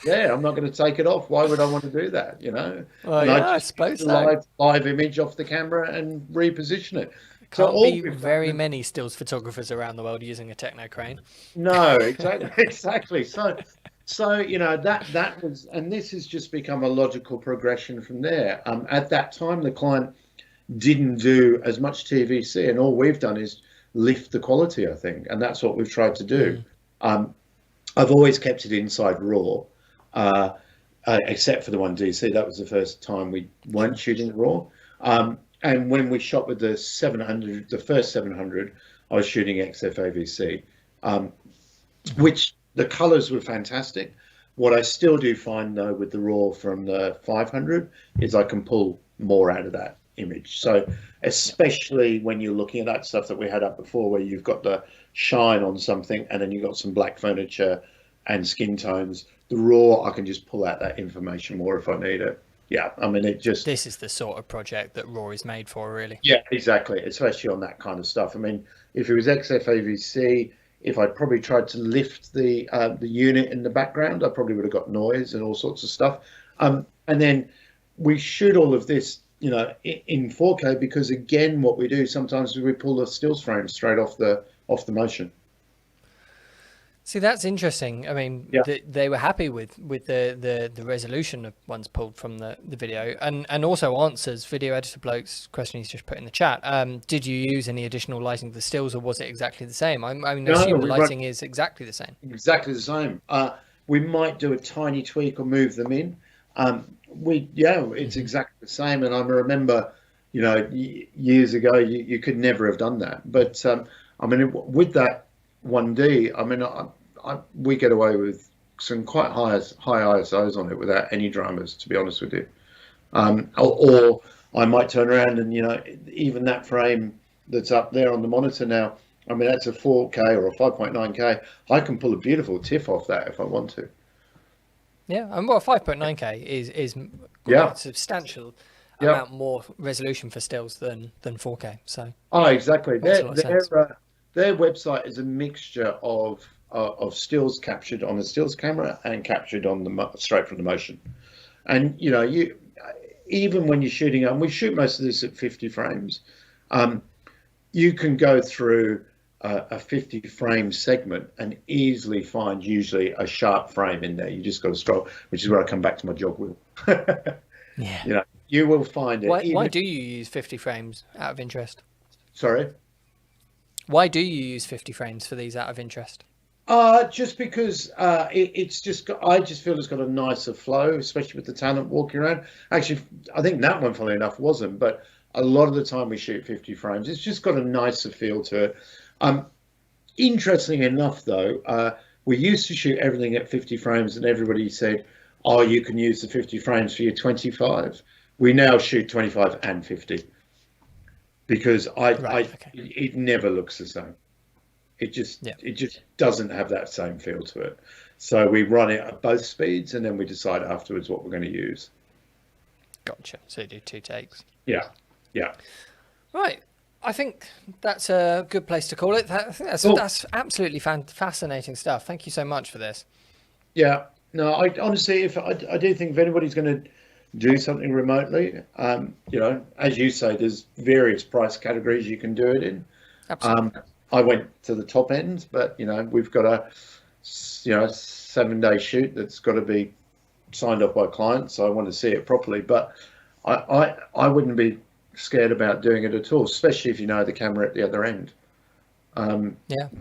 Yeah, I'm not going to take it off. Why would I want to do that? You know,
well, I suppose so.
Live image off the camber and reposition it.
Can't be very many stills photographers around the world using a techno crane.
No, exactly. So you know that was, and this has just become a logical progression from there. At that time, the client didn't do as much TVC, and all we've done is lift the quality, I think, and that's what we've tried to do. I've always kept it inside RAW, except for the 1DC. That was the first time we weren't shooting RAW. And when we shot with the 700, the first 700, I was shooting XFAVC, which the colors were fantastic. What I still do find, though, with the RAW from the 500 is I can pull more out of that image. So especially when you're looking at that stuff that we had up before, where you've got the shine on something and then you've got some black furniture and skin tones, the RAW, I can just pull out that information more if I need it. Yeah, I mean, this
is the sort of project that RAW is made for, really.
Yeah, exactly, especially on that kind of stuff. I mean, if it was XFAVC, if I'd probably tried to lift the unit in the background, I probably would have got noise and all sorts of stuff. And then we shoot all of this, you know, in 4K, because again, what we do sometimes is we pull the stills frame straight off the motion.
See, that's interesting. I mean, they were happy with the resolution of ones pulled from the video, and also answers Video Editor Bloke's question he's just put in the chat. Did you use any additional lighting for the stills, or was it exactly the same? I mean, assume the lighting is exactly the same.
Exactly the same. We might do a tiny tweak or move them in. It's exactly the same. And I remember, you know, years ago, you could never have done that. But I mean, with that 1D, I mean, we get away with some quite high ISOs on it without any dramas, to be honest with you. Or I might turn around and, you know, even that frame that's up there on the monitor now, I mean, that's a 4K or a 5.9K. I can pull a beautiful TIFF off that if I want to.
Yeah, and well, 5.9K is quite substantial amount more resolution for stills than 4K. So
exactly. Their website is a mixture of stills captured on a stills camera and captured on straight from the motion. And you know, even when you're shooting, and we shoot most of this at 50 frames, you can go through a 50 frame segment and easily find usually a sharp frame in there. You just got to scroll, which is where I come back to my jog wheel.
Yeah,
you know, you will find it.
Why do you use 50 frames out of interest?
Sorry?
Why do you use 50 frames for these out of interest?
Just because it's just I just feel it's got a nicer flow, especially with the talent walking around. Actually, I think that one, funnily enough, wasn't. But a lot of the time we shoot 50 frames. It's just got a nicer feel to it. Interestingly enough, though, we used to shoot everything at 50 frames, and everybody said, "Oh, you can use the 50 frames for your 25." We now shoot 25 and 50 because it never looks the same. It just doesn't have that same feel to it. So we run it at both speeds, and then we decide afterwards what we're going to use.
Gotcha. So you do 2 takes.
Yeah.
Right. I think that's a good place to call it. I think that's absolutely fascinating stuff. Thank you so much for this.
Yeah. No, I honestly, I do think if anybody's going to do something remotely, as you say, there's various price categories you can do it in.
Absolutely.
I went to the top end, but we've got a 7-day shoot that's got to be signed off by clients, so I want to see it properly. But I wouldn't be scared about doing it at all, especially if you know the camera at the other end.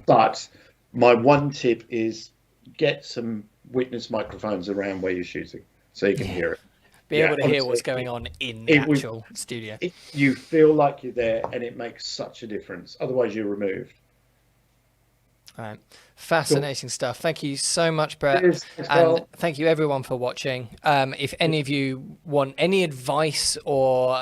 But my one tip is get some witness microphones around where you're shooting so you can hear it.
Be able to hear what's going on in the actual studio.
You feel like you're there, and it makes such a difference. Otherwise, you're removed.
All right. Fascinating stuff. Thank you so much, Brett. And thank you everyone for watching. If any of you want any advice or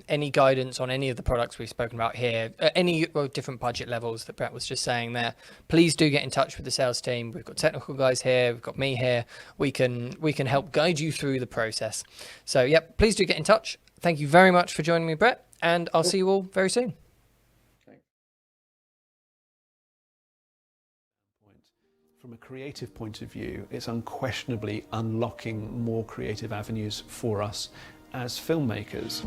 any guidance on any of the products we've spoken about here, any different budget levels that Brett was just saying there, please do get in touch with the sales team. We've got technical guys here. We've got me here. We can help guide you through the process. So, please do get in touch. Thank you very much for joining me, Brett, and I'll see you all very soon.
From a creative point of view, it's unquestionably unlocking more creative avenues for us as filmmakers.